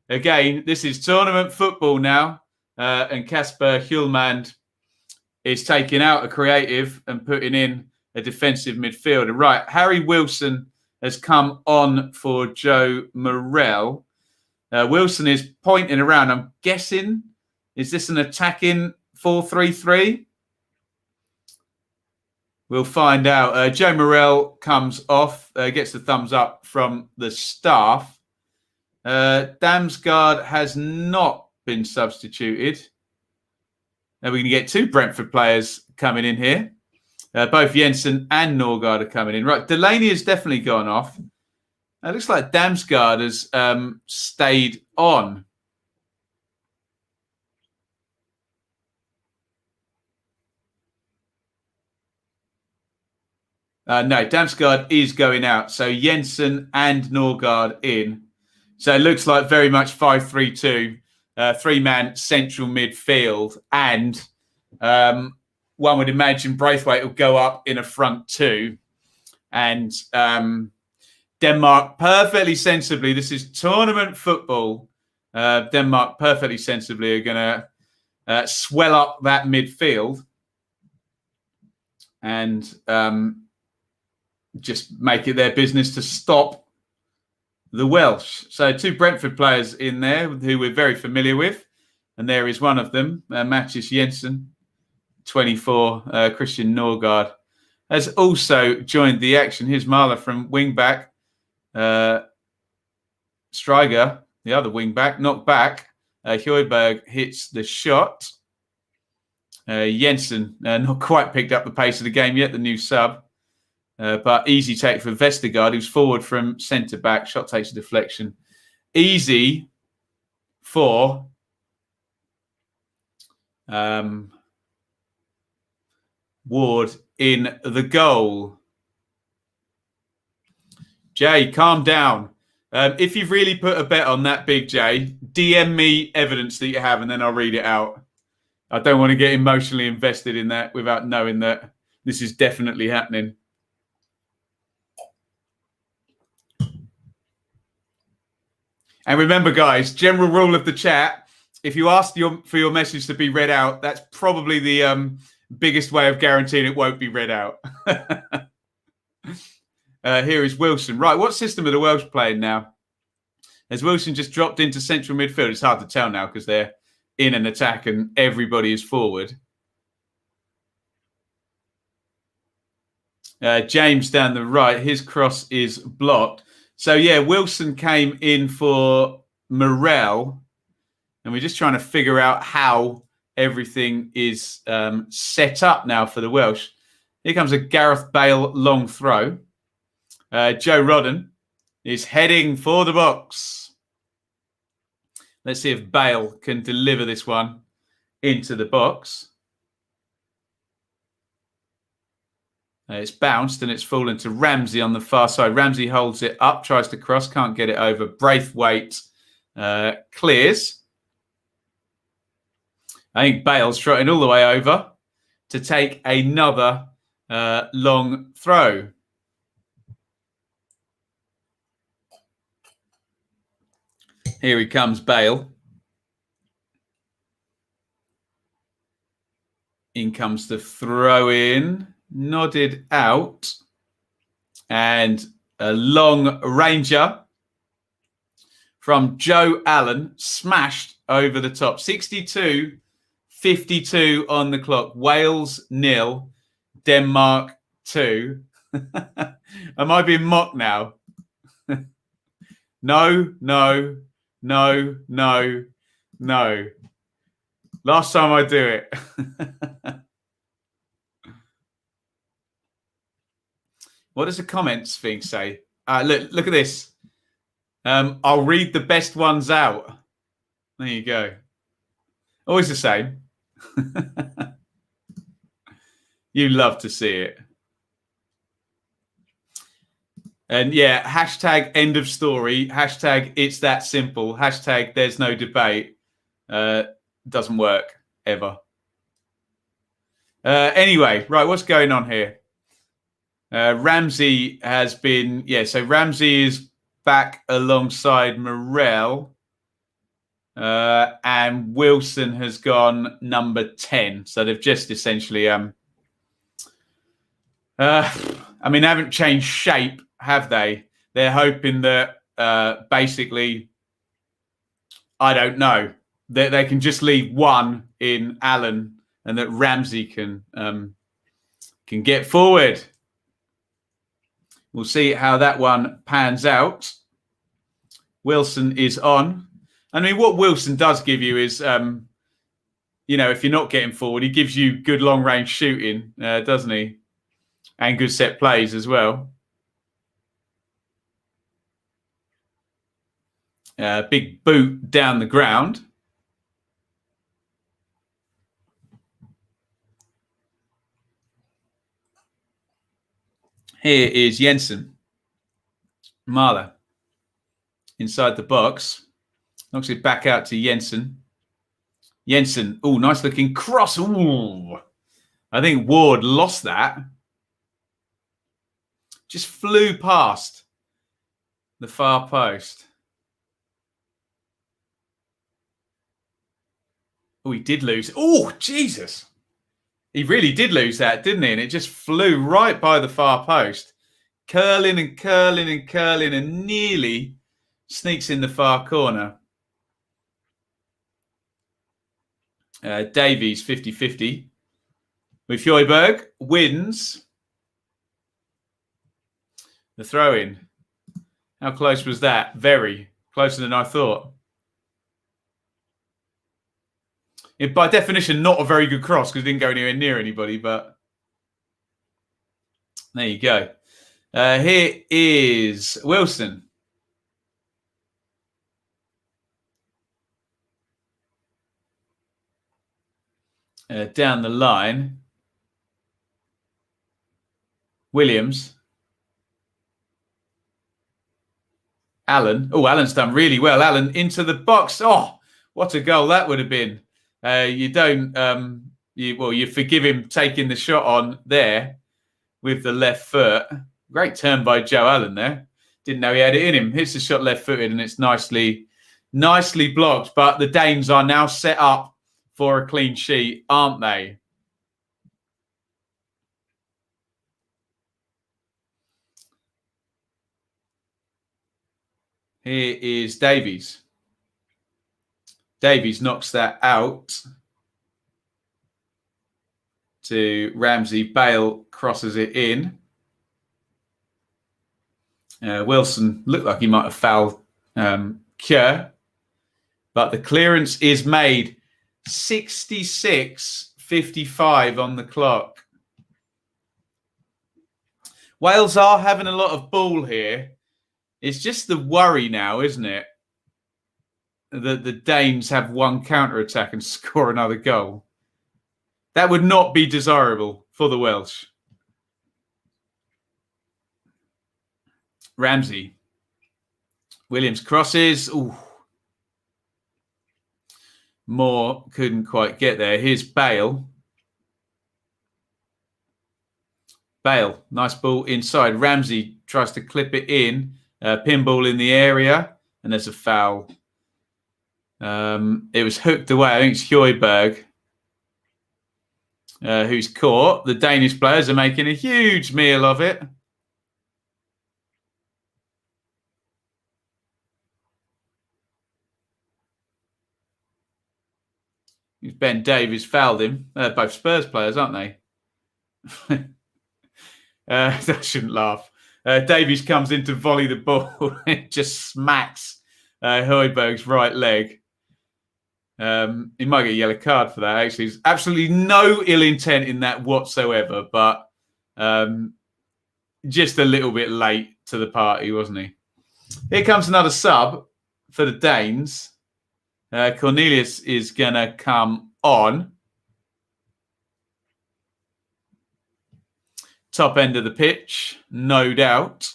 Again, this is tournament football now, and Kasper Hjulmand is taking out a creative and putting in a defensive midfielder. Right, Harry Wilson has come on for Joe Morrell. Wilson is pointing around. I'm guessing, is this an attacking 4-3-3? We'll find out. Joe Morrell comes off, gets the thumbs up from the staff. Damsgaard has not been substituted. We're going to get two Brentford players coming in here. Both Jensen and Norgard are coming in. Right, Delaney has definitely gone off. It looks like Damsgaard has stayed on. No, Damsgaard is going out. So Jensen and Norgard in. So it looks like very much 5-3-2, three-man central midfield. And one would imagine Braithwaite will go up in a front two. And Denmark perfectly sensibly, this is tournament football. Denmark perfectly sensibly are going to swell up that midfield and just make it their business to stop the Welsh. So two Brentford players in there who we're very familiar with. And there is one of them, Mattis Jensen, 24, Christian Norgard, has also joined the action. Here's Marla from wing-back. Stryger, the other wing-back, knocked back. Højbjerg hits the shot. Jensen not quite picked up the pace of the game yet, the new sub. But easy take for Vestergaard, who's forward from centre-back. Shot takes a deflection. Easy for Ward in the goal. Jay, calm down. If you've really put a bet on that, Big J, DM me evidence that you have, and then I'll read it out. I don't want to get emotionally invested in that without knowing that this is definitely happening. And remember, guys, general rule of the chat, if you ask for your message to be read out, that's probably the biggest way of guaranteeing it won't be read out. Here is Wilson. Right, what system are the Welsh playing now? Has Wilson just dropped into central midfield? It's hard to tell now because they're in an attack and everybody is forward. James down the right, his cross is blocked. So, yeah, Wilson came in for Morrell, and we're just trying to figure out how everything is set up now for the Welsh. Here comes a Gareth Bale long throw. Joe Rodden is heading for the box. Let's see if Bale can deliver this one into the box. It's bounced and it's fallen to Ramsey on the far side. Ramsey holds it up, tries to cross, can't get it over. Braithwaite clears. I think Bale's trotting all the way over to take another long throw. Here he comes, Bale. In comes the throw in. Nodded out, and a long ranger from Joe Allen smashed over the top. 62-52 on the clock. Wales 0, Denmark 2. Am I being mocked now? No. Last time I do it. What does the comments thing say? Look at this. I'll read the best ones out. There you go. Always the same. You love to see it. And yeah, hashtag end of story. Hashtag it's that simple. Hashtag there's no debate. Doesn't work ever. Anyway, right, what's going on here? Ramsey has been, so Ramsey is back alongside Morel. And Wilson has gone number 10. So they've just essentially, they haven't changed shape, have they? They're hoping that basically, I don't know, that they can just leave one in Allen and that Ramsey can get forward. We'll see how that one pans out. Wilson is on. I mean, what Wilson does give you is, if you're not getting forward, he gives you good long-range shooting, doesn't he? And good set plays as well. Big boot down the ground. Here is Jensen. Mahler inside the box. Knocks it back out to Jensen. Jensen, oh, nice looking cross. Ooh. I think Ward lost that. Just flew past the far post. Oh, he did lose. Oh, Jesus. He really did lose that, didn't he? And it just flew right by the far post. Curling and curling and curling and nearly sneaks in the far corner. Davies, 50-50. With Højbjerg, wins the throw-in. How close was that? Very closer than I thought. By definition, not a very good cross because it didn't go anywhere near anybody, but there you go. Here is Wilson. Down the line. Williams. Allen. Oh, Allen's done really well. Allen into the box. Oh, what a goal that would have been. You forgive him taking the shot on there with the left foot. Great turn by Joe Allen there. Didn't know he had it in him. Hits the shot left-footed and it's nicely blocked. But the Danes are now set up for a clean sheet, aren't they? Here is Davies. Davies knocks that out to Ramsey. Bale crosses it in. Wilson looked like he might have fouled Kjær, but the clearance is made. 66:55 on the clock. Wales are having a lot of ball here. It's just the worry now, isn't it? That the Danes have one counter-attack and score another goal. That would not be desirable for the Welsh. Ramsey. Williams crosses. Ooh. Moore couldn't quite get there. Here's Bale. Bale, nice ball inside. Ramsey tries to clip it in. Pinball in the area. And there's a foul. It was hooked away. I think it's Højbjerg who's caught. The Danish players are making a huge meal of it. Ben Davies fouled him. Both Spurs players, aren't they? I shouldn't laugh. Davies comes in to volley the ball. It just smacks Højbjerg's right leg. He might get a yellow card for that, actually. There's absolutely no ill intent in that whatsoever, but just a little bit late to the party, wasn't he? Here comes another sub for the Danes. Cornelius is going to come on. Top end of the pitch, no doubt.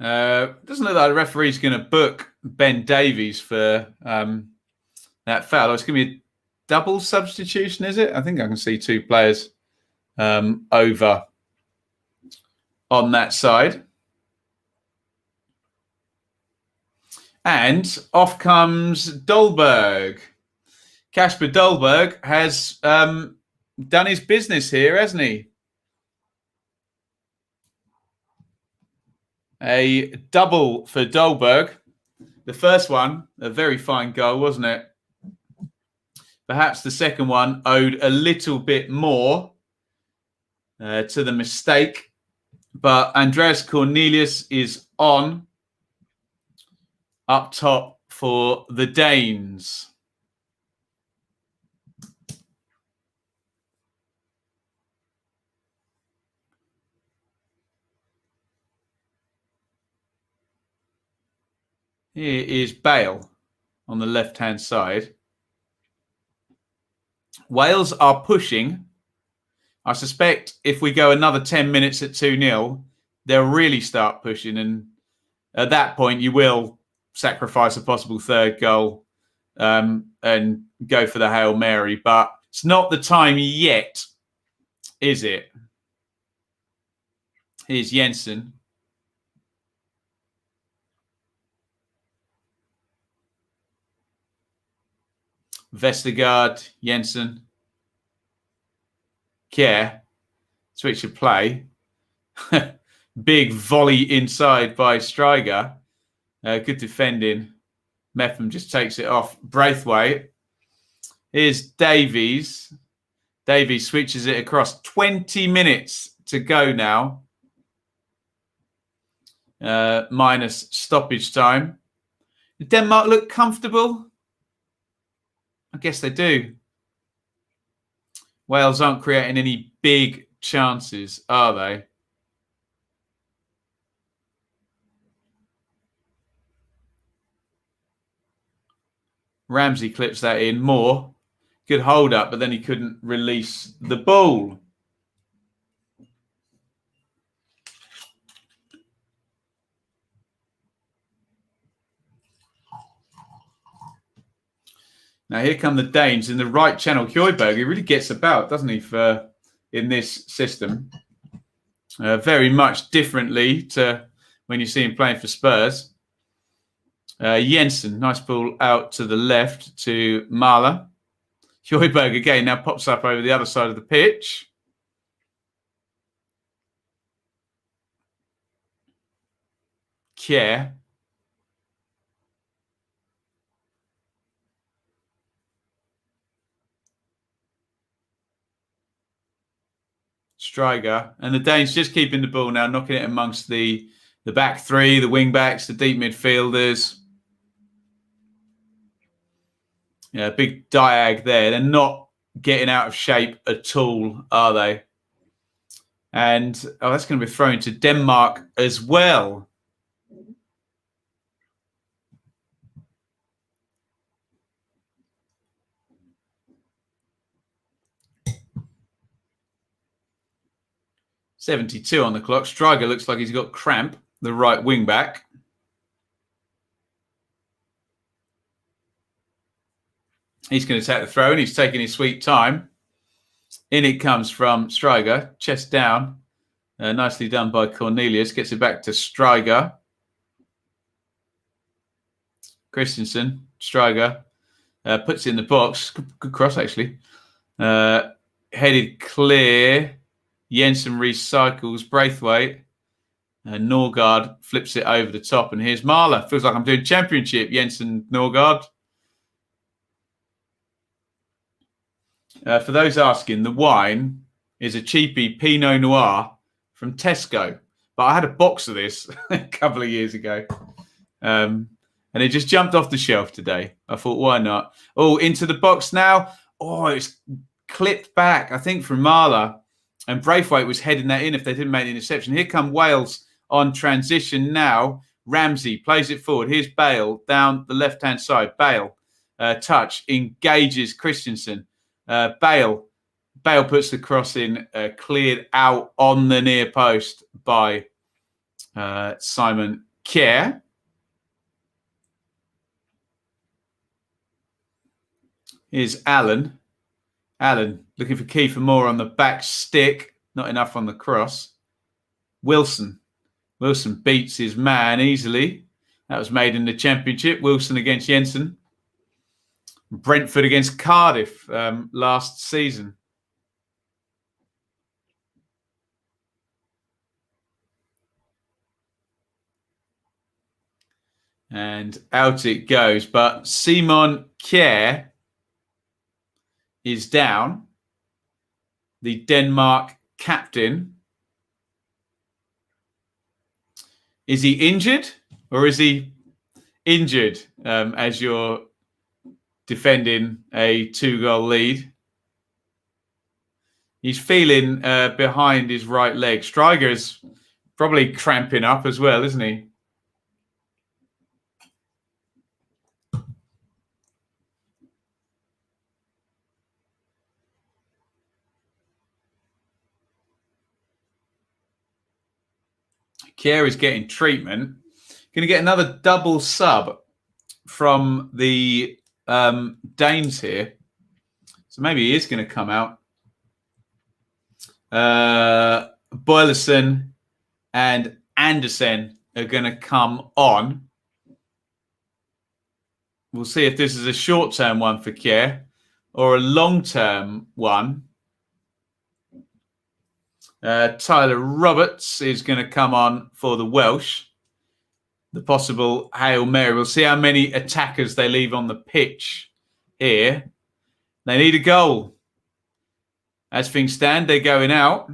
Doesn't look like the referee's going to book Ben Davies for that foul. It's going to be a double substitution, is it? I think I can see 2 players over on that side. And off comes Dolberg. Kasper Dolberg has done his business here, hasn't he? A double for Dolberg. The first one, a very fine goal, wasn't it? Perhaps the second one owed a little bit more to the mistake. But Andreas Cornelius is on up top for the Danes. Here is Bale on the left-hand side. Wales are pushing. I suspect if we go another 10 minutes at 2-0, they'll really start pushing. And at that point, you will sacrifice a possible third goal and go for the Hail Mary. But it's not the time yet, is it? Here's Jensen. Vestergaard, Jensen, Kjær, switch of play. Big volley inside by Striger. Good defending. Metham just takes it off Braithwaite. Here's Davies. Davies switches it across. 20 minutes to go now. Minus stoppage time. Did Denmark look comfortable? I guess they do. Wales aren't creating any big chances, are they? Ramsey clips that in. More. Good hold up, but then he couldn't release the ball. Now here come the Danes in the right channel. Højbjerg, he really gets about, doesn't he, in this system? Very much differently to when you see him playing for Spurs. Jensen, nice ball out to the left to Mahler. Højbjerg again now pops up over the other side of the pitch. Kjær. Striger, and the Danes just keeping the ball now, knocking it amongst the back three, the wing backs, the deep midfielders. Yeah, big diag there. They're not getting out of shape at all, are they? And that's going to be thrown to Denmark as well. .72 on the clock. Striger looks like he's got cramp, the right wing back. He's going to take the throw, and he's taking his sweet time. In it comes from Striger, chest down. Nicely done by Cornelius. Gets it back to Striger. Christensen, Striger, puts it in the box. Good cross, actually. Headed clear. Jensen recycles. Braithwaite. Norgard flips it over the top. And here's Mahler. Feels like I'm doing championship. Jensen, Norgard. For those asking, the wine is a cheapy Pinot Noir from Tesco. But I had a box of this a couple of years ago. And it just jumped off the shelf today. I thought, why not? Oh, into the box now. Oh, it's clipped back, I think, from Mahler. And Braithwaite was heading that in if they didn't make the interception. Here come Wales on transition now. Ramsey plays it forward. Here's Bale down the left-hand side. Bale, touch, engages Christensen. Bale puts the cross in, cleared out on the near post by Simon Care. Here's Alan. Alan looking for Kiefer Moore on the back stick. Not enough on the cross. Wilson. Wilson beats his man easily. That was made in the Championship. Wilson against Jensen. Brentford against Cardiff last season. And out it goes. But Simon Kjær is down. The Denmark captain. Is he injured or is he injured as you're defending a 2-goal lead? He's feeling behind his right leg. Striger's probably cramping up as well, isn't he? Kjær is getting treatment. Going to get another double sub from the Danes here. So maybe he is going to come out. Boyleson and Anderson are going to come on. We'll see if this is a short-term one for Kjær or a long-term one. Tyler Roberts is going to come on for the Welsh. The possible Hail Mary. We'll see how many attackers they leave on the pitch here. They need a goal. As things stand, they're going out.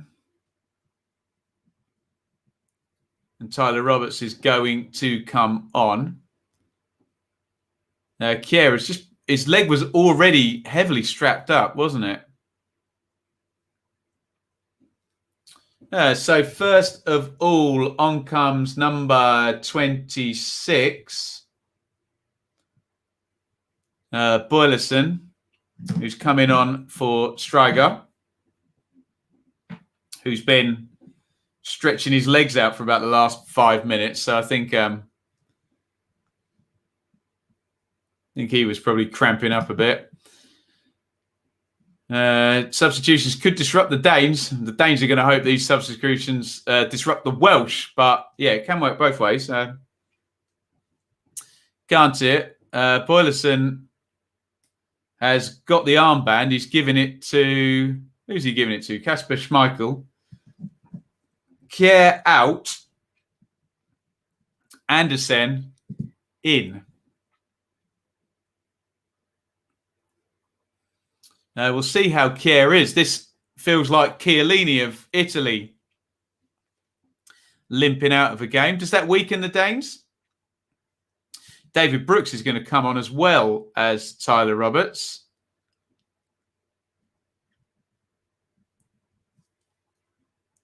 And Tyler Roberts is going to come on. Kjær is just, his leg was already heavily strapped up, wasn't it? So first of all, on comes number 26, Boyleson, who's coming on for Striger, who's been stretching his legs out for about the last 5 minutes. So I think he was probably cramping up a bit. Substitutions could disrupt the Danes. The Danes are going to hope these substitutions disrupt the Welsh, but yeah, it can work both ways. Can't see it. Boyleson has got the armband. He's giving it to... Who's he giving it to? Kasper Schmeichel. Kjær out. Andersen in. We'll see how Kjær is. This feels like Chiellini of Italy limping out of a game. Does that weaken the Danes? David Brooks is going to come on as well as Tyler Roberts.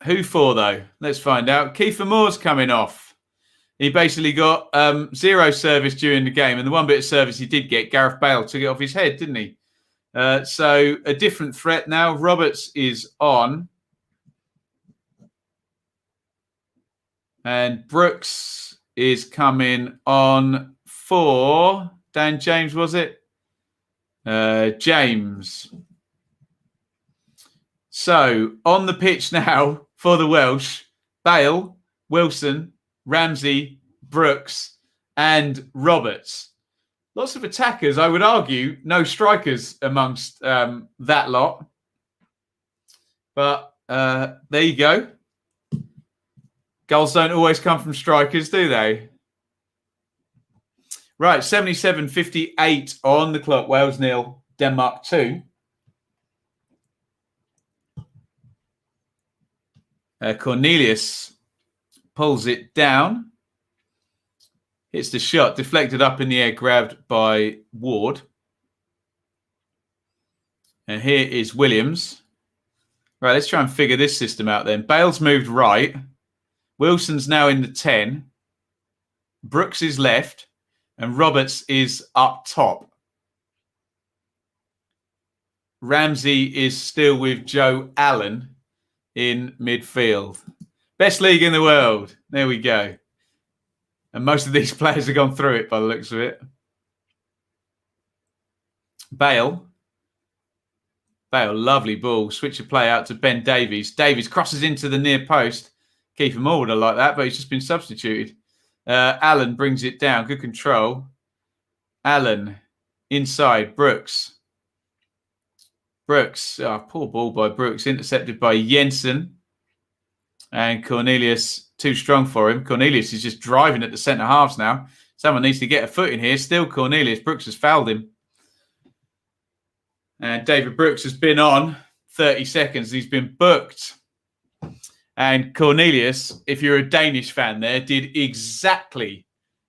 Who for, though? Let's find out. Kiefer Moore's coming off. He basically got 0 service during the game, and the one bit of service he did get, Gareth Bale took it off his head, didn't he? So a different threat now. Roberts is on. And Brooks is coming on for Dan James, was it? James. So on the pitch now for the Welsh, Bale, Wilson, Ramsey, Brooks, and Roberts. Lots of attackers, I would argue. No strikers amongst that lot. But there you go. Goals don't always come from strikers, do they? Right, 77:58 on the clock. Wales 0, Denmark 2. Cornelius pulls it down. Hits the shot, deflected up in the air, grabbed by Ward. And here is Williams. Right, let's try and figure this system out then. Bale's moved right. Wilson's now in the 10. Brooks is left. And Roberts is up top. Ramsey is still with Joe Allen in midfield. Best league in the world. There we go. And most of these players have gone through it by the looks of it. Bale, lovely ball. Switch of play out to Ben Davies. Davies crosses into the near post. Kiefer Moore would have liked that, but he's just been substituted. Allen brings it down. Good control. Allen inside. Brooks. Poor ball by Brooks. Intercepted by Jensen. And Cornelius, too strong for him. Cornelius is just driving at the centre halves now. Someone needs to get a foot in here. Still Cornelius. Brooks has fouled him. And David Brooks has been on 30 seconds. He's been booked. And Cornelius, if you're a Danish fan there, did exactly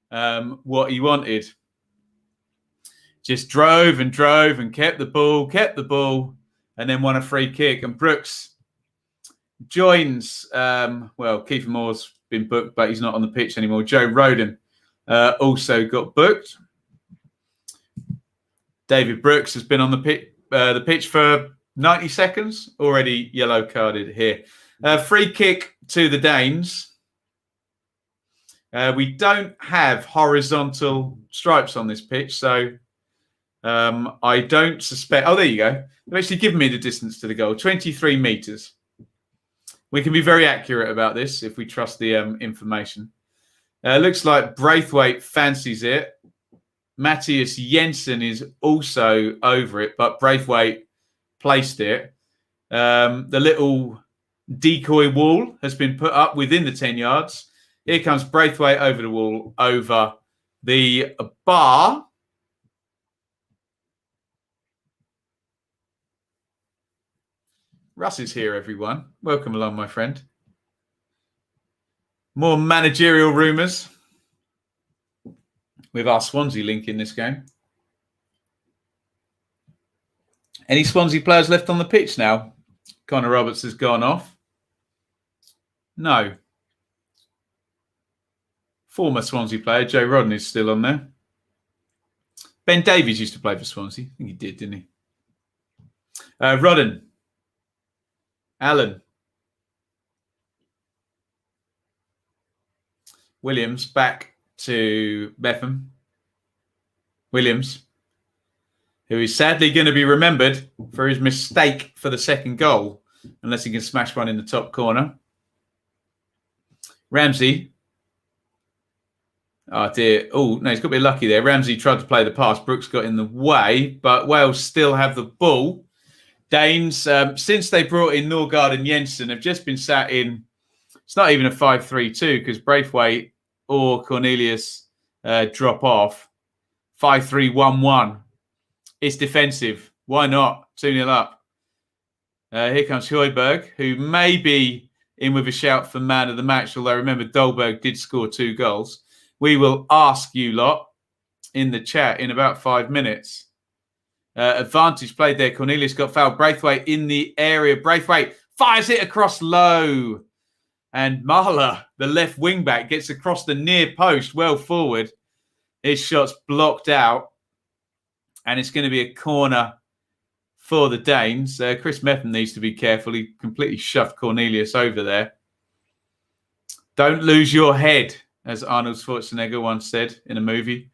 what he wanted. Just drove and kept the ball, and then won a free kick. And Brooks joins, Kiefer Moore's been booked, but he's not on the pitch anymore. Joe Roden also got booked. David Brooks has been on the pitch for 90 seconds, already yellow carded here. Free kick to the Danes. We don't have horizontal stripes on this pitch, so I don't suspect... Oh, there you go. They've actually given me the distance to the goal, 23 metres. We can be very accurate about this if we trust the information. Looks like Braithwaite fancies it. Matthias Jensen is also over it, but Braithwaite placed it. The little decoy wall has been put up within the 10 yards. Here comes Braithwaite over the wall, over the bar. Russ is here, everyone. Welcome along, my friend. More managerial rumours with our Swansea link in this game. Any Swansea players left on the pitch now? Connor Roberts has gone off. No. Former Swansea player Joe Rodden is still on there. Ben Davies used to play for Swansea. I think he did, didn't he? Rodden. Allen. Williams back to Betham. Williams, who is sadly going to be remembered for his mistake for the second goal, unless he can smash one in the top corner. Ramsey. Oh, dear. Oh, no, he's got to be lucky there. Ramsey tried to play the pass. Brooks got in the way, but Wales still have the ball. Danes, since they brought in Norgard and Jensen, have just been sat in... It's not even a 5-3-2 because Braithwaite or Cornelius drop off. 5-3-1-1. It's defensive. Why not? 2-0 up. Here comes Højbjerg, who may be in with a shout for man of the match, although remember, Dolberg did score 2 goals. We will ask you lot in the chat in about 5 minutes. Advantage played there. Cornelius got fouled. Braithwaite in the area. Braithwaite fires it across low. And Mahler, the left wing back, gets across the near post, well forward. His shot's blocked out. And it's going to be a corner for the Danes. Chris Metham needs to be careful. He completely shoved Cornelius over there. Don't lose your head, as Arnold Schwarzenegger once said in a movie.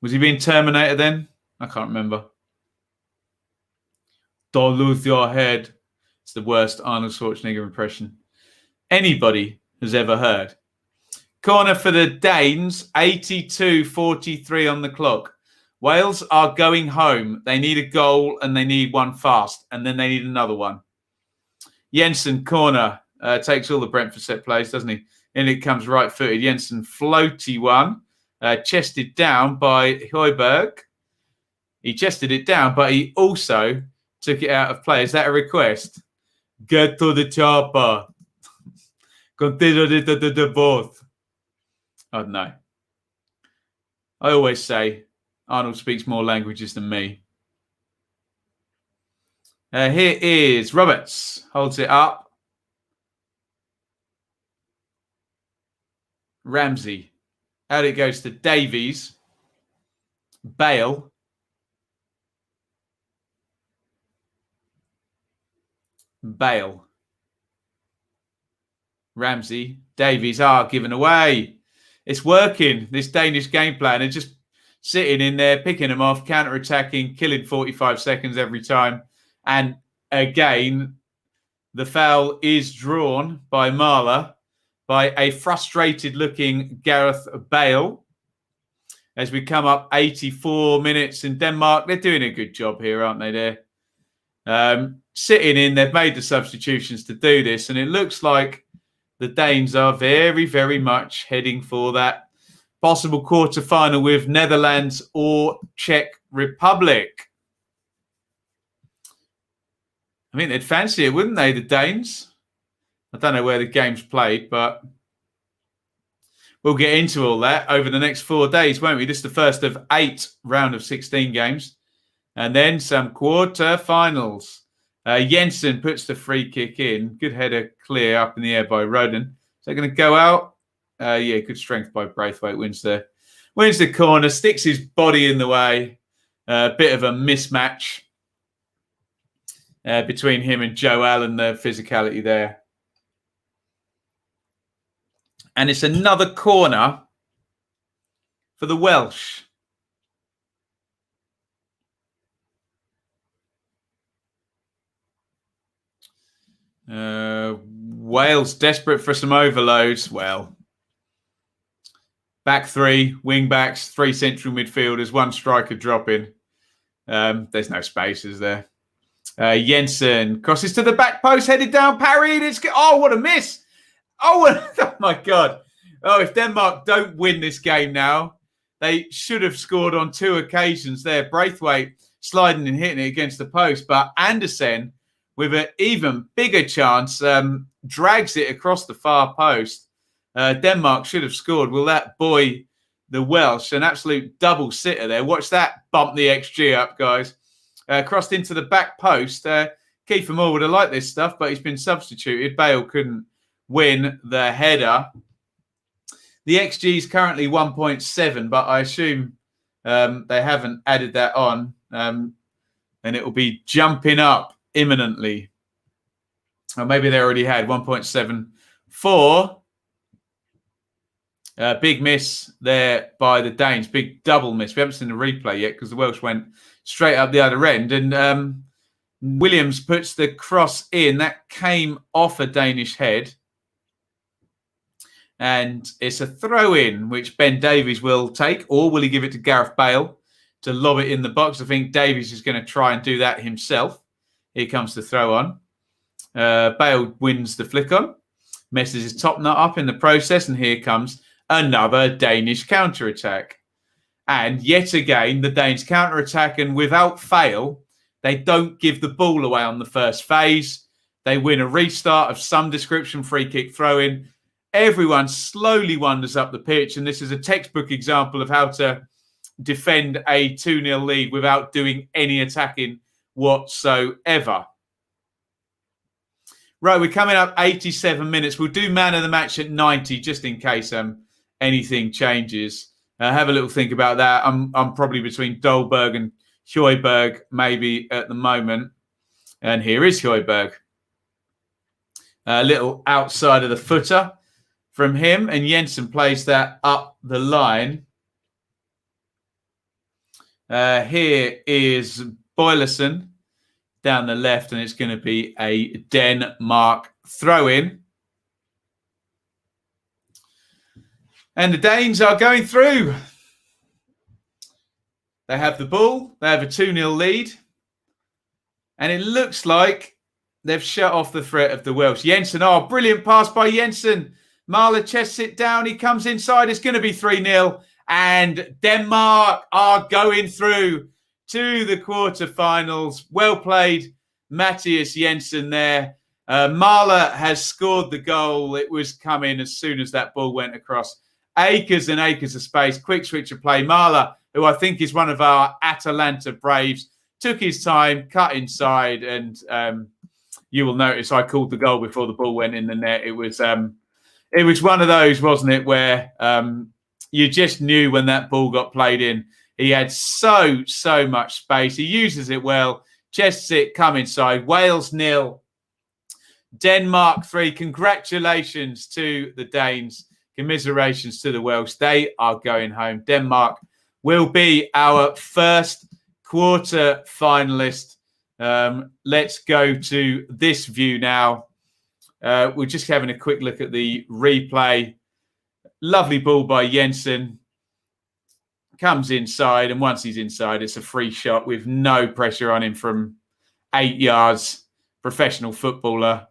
Was he being Terminator then? I can't remember. Don't lose your head. It's the worst Arnold Schwarzenegger impression anybody has ever heard. Corner for the Danes, 82-43 on the clock. Wales are going home. They need a goal and they need one fast. And then they need another one. Jensen, corner, takes all the Brentford set plays, doesn't he? In it comes right-footed. Jensen, floaty one. Chested down by Højbjerg. He chested it down, but he also took it out of play. Is that a request? Get to the chopper. Consider it the both. I don't know. I always say Arnold speaks more languages than me. Here is Roberts. Holds it up. Ramsey. Out it goes to Davies. Bale. Bale. Ramsey, Davies are given away. It's working, this Danish game plan. They're just sitting in there, picking them off, counter-attacking, killing 45 seconds every time. And again, the foul is drawn by Marler by a frustrated-looking Gareth Bale. As we come up 84 minutes in Denmark, they're doing a good job here, aren't they? They're sitting in, they've made the substitutions to do this, and it looks like the Danes are very, very much heading for that possible quarter-final with Netherlands or Czech Republic. I mean, they'd fancy it, wouldn't they, the Danes? I don't know where the game's played, but we'll get into all that over the next 4 days, won't we? This is the first of 8 round of 16 games. And then some quarter-finals. Jensen puts the free kick in. Good header clear up in the air by Roden. Is that going to go out? Yeah, good strength by Braithwaite. Wins the corner, sticks his body in the way. Bit of a mismatch between him and Joel and the physicality there. And it's another corner for the Welsh. Wales desperate for some overloads. Well, back 3, wing backs, 3 central midfielders, 1 striker dropping. There's no spaces there. Jensen crosses to the back post, headed down, parried. Oh, what a miss! Oh my God. Oh, if Denmark don't win this game now, they should have scored on 2 occasions there. Braithwaite sliding and hitting it against the post, but Andersen, with an even bigger chance, drags it across the far post. Denmark should have scored. Will that buoy the Welsh? An absolute double sitter there. Watch that bump the XG up, guys. Crossed into the back post. Kiefer Moore would have liked this stuff, but he's been substituted. Bale couldn't win the header. The XG is currently 1.7, but I assume they haven't added that on. And it will be jumping up imminently. Or maybe they already had 1.74. Big miss there by the Danes. Big double miss. We haven't seen the replay yet because the Welsh went straight up the other end. And Williams puts the cross in. That came off a Danish head. And it's a throw-in, which Ben Davies will take. Or will he give it to Gareth Bale to lob it in the box? I think Davies is going to try and do that himself. Here comes the throw-on. Bale wins the flick-on. Messes his top nut up in the process. And here comes another Danish counter-attack. And yet again, the Danes counter-attack. And without fail, they don't give the ball away on the first phase. They win a restart of some description, free kick throw-in. Everyone slowly wanders up the pitch. And this is a textbook example of how to defend a 2-0 lead without doing any attacking whatsoever. Right, we're coming up 87 minutes. We'll do man of the match at 90 just in case anything changes. Have a little think about that. I'm probably between Dolberg and Højbjerg maybe at the moment. And here is Højbjerg. A little outside of the footer from him. And Jensen plays that up the line. Here is Boylerson down the left, and it's going to be a Denmark throw-in. And the Danes are going through. They have the ball. They have a 2-0 lead. And it looks like they've shut off the threat of the Welsh. Jensen, oh, brilliant pass by Jensen. Marler chest sit down. He comes inside. It's going to be 3-0. And Denmark are going through to the quarterfinals. Well played, Mathias Jensen there. Marler has scored the goal. It was coming as soon as that ball went across. Acres and acres of space. Quick switch of play. Marler, who I think is one of our Atalanta Braves, took his time, cut inside, and you will notice I called the goal before the ball went in the net. It was one of those, wasn't it, where you just knew when that ball got played in. He had so much space. He uses it well. Chest sit, come inside. Wales 0. Denmark 3. Congratulations to the Danes. Commiserations to the Welsh. They are going home. Denmark will be our first quarter finalist. Let's go to this view now. We're just having a quick look at the replay. Lovely ball by Jensen. Comes inside, and once he's inside, it's a free shot with no pressure on him from 8 yards. Professional footballer.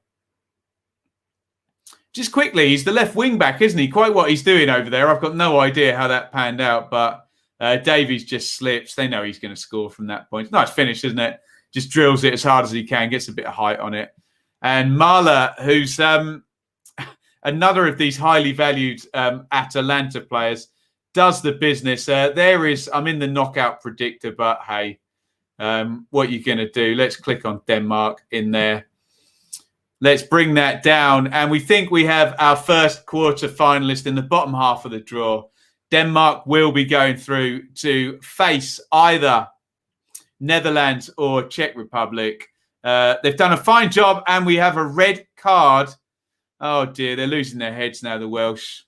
Just quickly, he's the left wing back, isn't he? Quite what he's doing over there. I've got no idea how that panned out, but Davies just slips. They know he's going to score from that point. Nice finish, isn't it? Just drills it as hard as he can, gets a bit of height on it. And Mahler, who's another of these highly valued Atalanta players, does the business. I'm in the knockout predictor, but hey, what are you going to do? Let's click on Denmark in there. Let's bring that down. And we think we have our first quarter finalist in the bottom half of the draw. Denmark will be going through to face either Netherlands or Czech Republic. They've done a fine job, and we have a red card. Oh, dear. They're losing their heads now, the Welsh.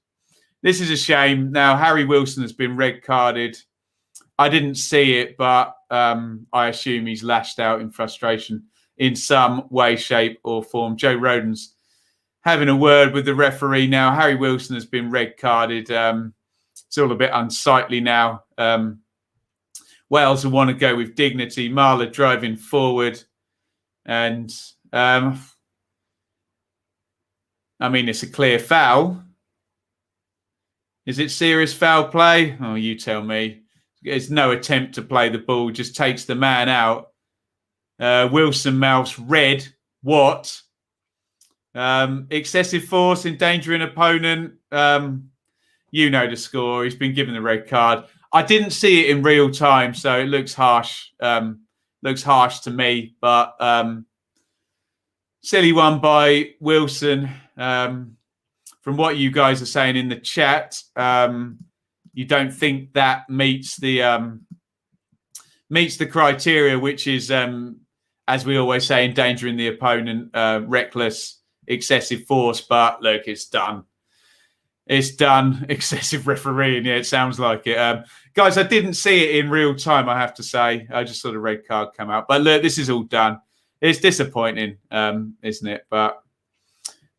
This is a shame. Now, Harry Wilson has been red carded. I didn't see it, but I assume he's lashed out in frustration in some way, shape or form. Joe Roden's having a word with the referee now. Harry Wilson has been red carded. It's all a bit unsightly now. Wales will want to go with dignity. Mahler driving forward. And, I mean, it's a clear foul. Is it serious foul play? Oh, you tell me. There's no attempt to play the ball, just takes the man out. Wilson mouths red. What? Excessive force, endangering opponent. You know the score. He's been given the red card. I didn't see it in real time, so it looks harsh. Looks harsh to me, but silly one by Wilson. From what you guys are saying in the chat, you don't think that meets the criteria, which is, as we always say, endangering the opponent, reckless, excessive force. But look, it's done. It's done. Excessive refereeing. Yeah, it sounds like it. Guys, I didn't see it in real time, I have to say. I just saw the red card come out. But look, this is all done. It's disappointing, isn't it? But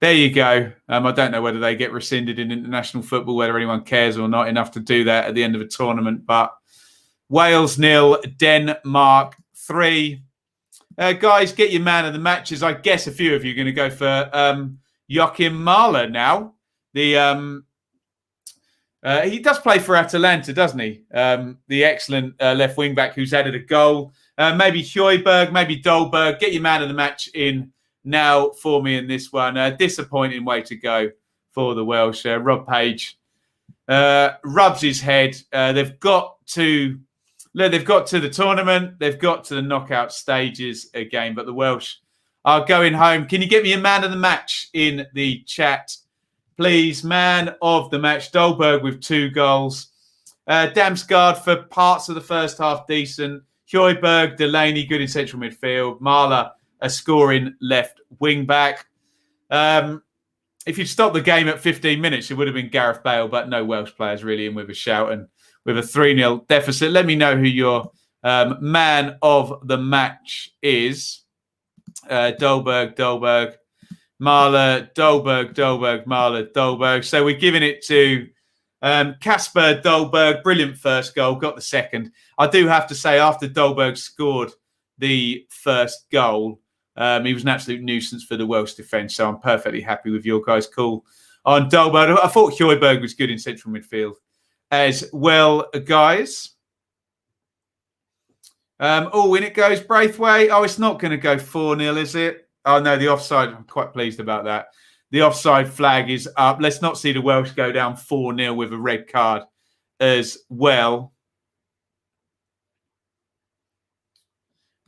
there you go. I don't know whether they get rescinded in international football, whether anyone cares or not enough to do that at the end of a tournament. But Wales 0, Denmark 3. Guys, get your man of the matches. I guess a few of you are going to go for Joachim Mahler now. He does play for Atalanta, doesn't he? The excellent left wing back who's added a goal. Maybe Højbjerg, maybe Dolberg. Get your man of the match in now for me in this one. Disappointing way to go for the Welsh. Rob Page rubs his head. They've got to the tournament. They've got to the knockout stages again. But the Welsh are going home. Can you get me a man of the match in the chat? Please, man of the match, Dolberg with 2 goals. Damsgaard for parts of the first half, decent. Højbjerg, Delaney, good in central midfield. Mahler, a scoring left wing back. If you'd stopped the game at 15 minutes, it would have been Gareth Bale, but no Welsh players really in with a shout and with a 3-0 deficit. Let me know who your man of the match is. Dolberg. Mahler, Dolberg, Mahler, Dolberg. So we're giving it to Kasper Dolberg. Brilliant first goal. Got the second. I do have to say, after Dolberg scored the first goal, he was an absolute nuisance for the Welsh defence. So I'm perfectly happy with your guys' call on Dolberg. I thought Højbjerg was good in central midfield as well, guys. In it goes Braithwaite. Oh, it's not going to go 4-0, is it? Oh, no, the offside. I'm quite pleased about that. The offside flag is up. Let's not see the Welsh go down 4-0 with a red card as well.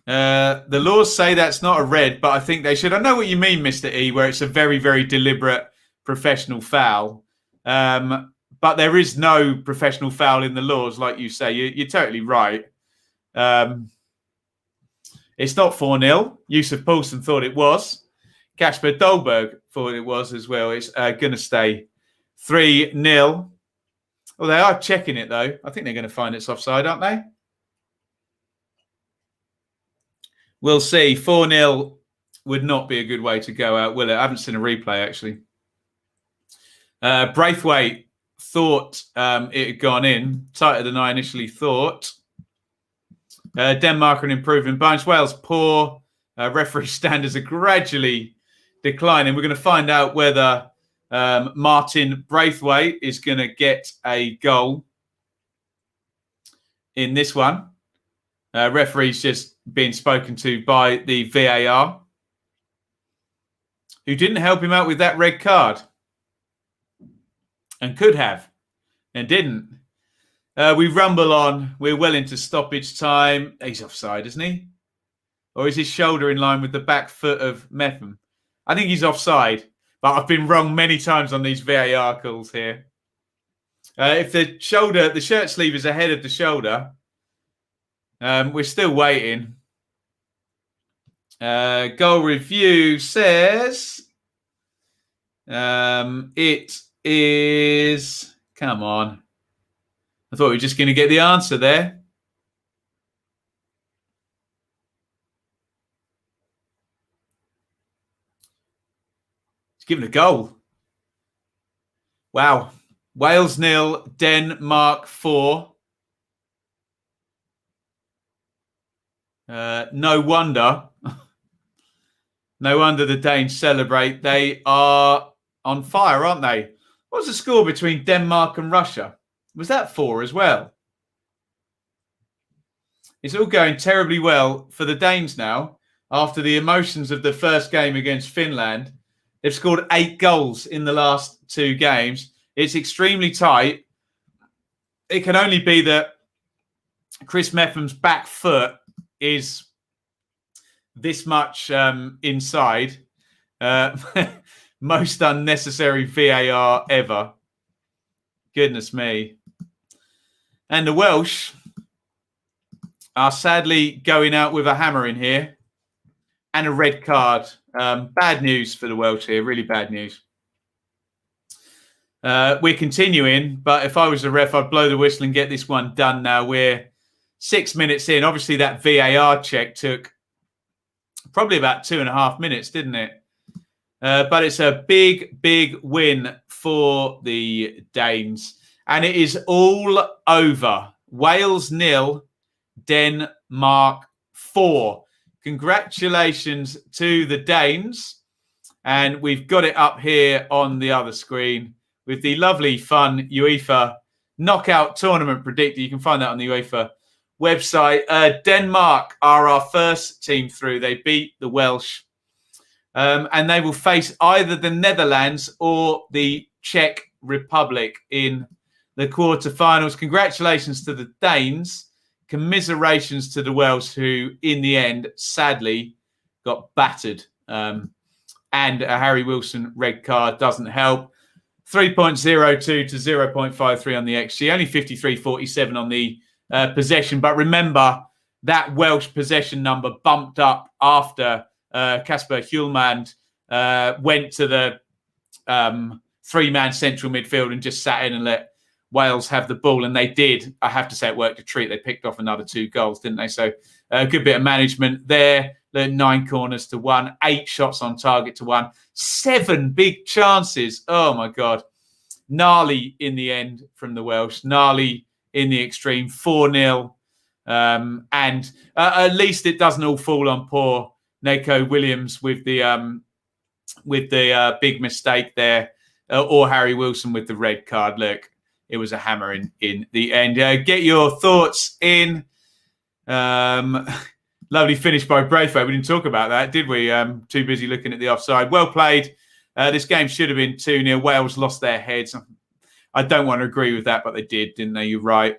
The laws say that's not a red, but I think they should. I know what you mean, Mr. E, where it's a very, very deliberate professional foul. But there is no professional foul in the laws, like you say. You're totally right. It's not 4-0. Yusuf Poulsen thought it was. Kasper Dolberg thought it was as well. It's going to stay 3-0. Well, they are checking it, though. I think they're going to find it's offside, aren't they? We'll see. 4-0 would not be a good way to go out, will it? I haven't seen a replay, actually. Braithwaite thought it had gone in, tighter than I initially thought. Denmark are improving bunch. Wales poor. Referee standards are gradually declining. We're going to find out whether Martin Braithwaite is going to get a goal in this one. Referee's just being spoken to by the VAR, who didn't help him out with that red card and could have and didn't. We rumble on. We're well into stoppage time. He's offside, isn't he? Or is his shoulder in line with the back foot of Metham? I think he's offside, but I've been wrong many times on these VAR calls here. If the shirt sleeve is ahead of the shoulder, we're still waiting. Goal review says it is... Come on. I thought we were just going to get the answer there. It's given a goal. Wow. Wales 0, Denmark 4. No wonder. No wonder the Danes celebrate. They are on fire, aren't they? What was the score between Denmark and Russia? Was that 4 as well? It's all going terribly well for the Danes now. After the emotions of the first game against Finland, they've scored 8 goals in the last 2 games. It's extremely tight. It can only be that Chris Metham's back foot is this much inside. Most unnecessary VAR ever. Goodness me. And the Welsh are sadly going out with a hammer in here and a red card. Bad news for the Welsh here. Really bad news. We're continuing, but if I was a ref, I'd blow the whistle and get this one done now. We're 6 minutes in. Obviously, that VAR check took probably about 2.5 minutes, didn't it? But it's a big, big win for the Danes. And it is all over. Wales 0, Denmark 4. Congratulations to the Danes. And we've got it up here on the other screen with the lovely, fun UEFA knockout tournament predictor. You can find that on the UEFA website. Denmark are our first team through. They beat the Welsh. And they will face either the Netherlands or the Czech Republic in the quarterfinals. Congratulations to the Danes. Commiserations to the Welsh, who in the end, sadly, got battered. And a Harry Wilson red card doesn't help. 3.02 to 0.53 on the XG. Only 53.47 on the possession. But remember, that Welsh possession number bumped up after Kasper Hjulmand went to the 3-man central midfield and just sat in and let Wales have the ball. And they did. I have to say it worked a treat. They picked off another 2 goals, didn't they? So a good bit of management there. 9 corners to 1, 8 shots on target to 1, 7 big chances. Oh, my God. Gnarly in the end from the Welsh. Gnarly in the extreme. 4-0. And at least it doesn't all fall on poor Neko Williams with the big mistake there, or Harry Wilson with the red card. Look, it was a hammer in the end. Get your thoughts in. Lovely finish by Braithwaite. We didn't talk about that, did we? Too busy looking at the offside. Well played. This game should have been 2-0. Wales lost their heads. I don't want to agree with that, but they did, didn't they? You're right.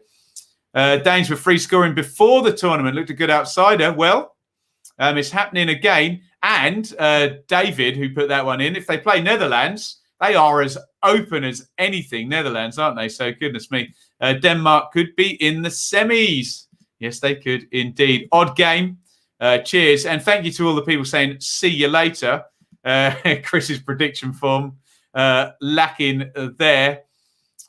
Danes were free scoring before the tournament. Looked a good outsider. Well, it's happening again. And David, who put that one in, if they play Netherlands, they are as open as anything, Netherlands, aren't they? So, goodness me. Denmark could be in the semis. Yes, they could indeed. Odd game. Cheers. And thank you to all the people saying, see you later. Chris's prediction form lacking there.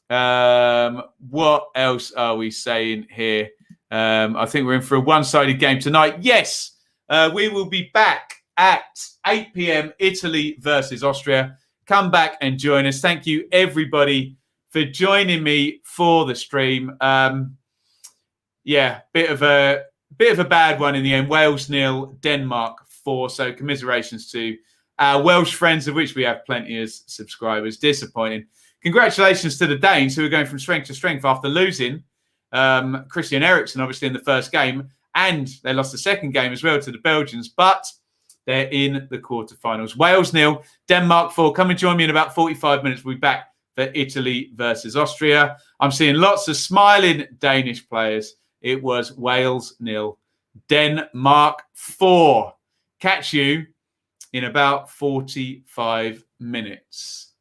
What else are we saying here? I think we're in for a one-sided game tonight. Yes, we will be back at 8 p.m. Italy versus Austria. Come back and join us. Thank you, everybody, for joining me for the stream. Bit of a bad one in the end. Wales 0, Denmark 4. So commiserations to our Welsh friends, of which we have plenty as subscribers. Disappointing. Congratulations to the Danes, who are going from strength to strength after losing Krissy and Eriksson, obviously, in the first game. And they lost the second game as well to the Belgians. But they're in the quarterfinals. Wales 0, Denmark 4. Come and join me in about 45 minutes. We'll be back for Italy versus Austria. I'm seeing lots of smiling Danish players. It was Wales 0, Denmark 4. Catch you in about 45 minutes.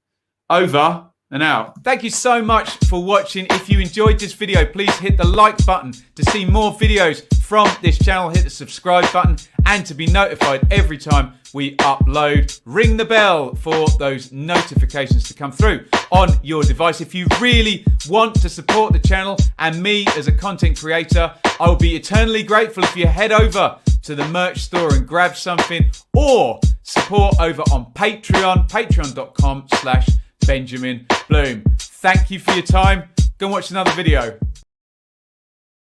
Over and out. Thank you so much for watching. If you enjoyed this video, please hit the like button to see more videos from this channel. Hit the subscribe button and to be notified every time we upload. Ring the bell for those notifications to come through on your device. If you really want to support the channel and me as a content creator, I will be eternally grateful if you head over to the merch store and grab something, or support over on Patreon, patreon.com/Benjamin Bloom. Thank you for your time. Go and watch another video.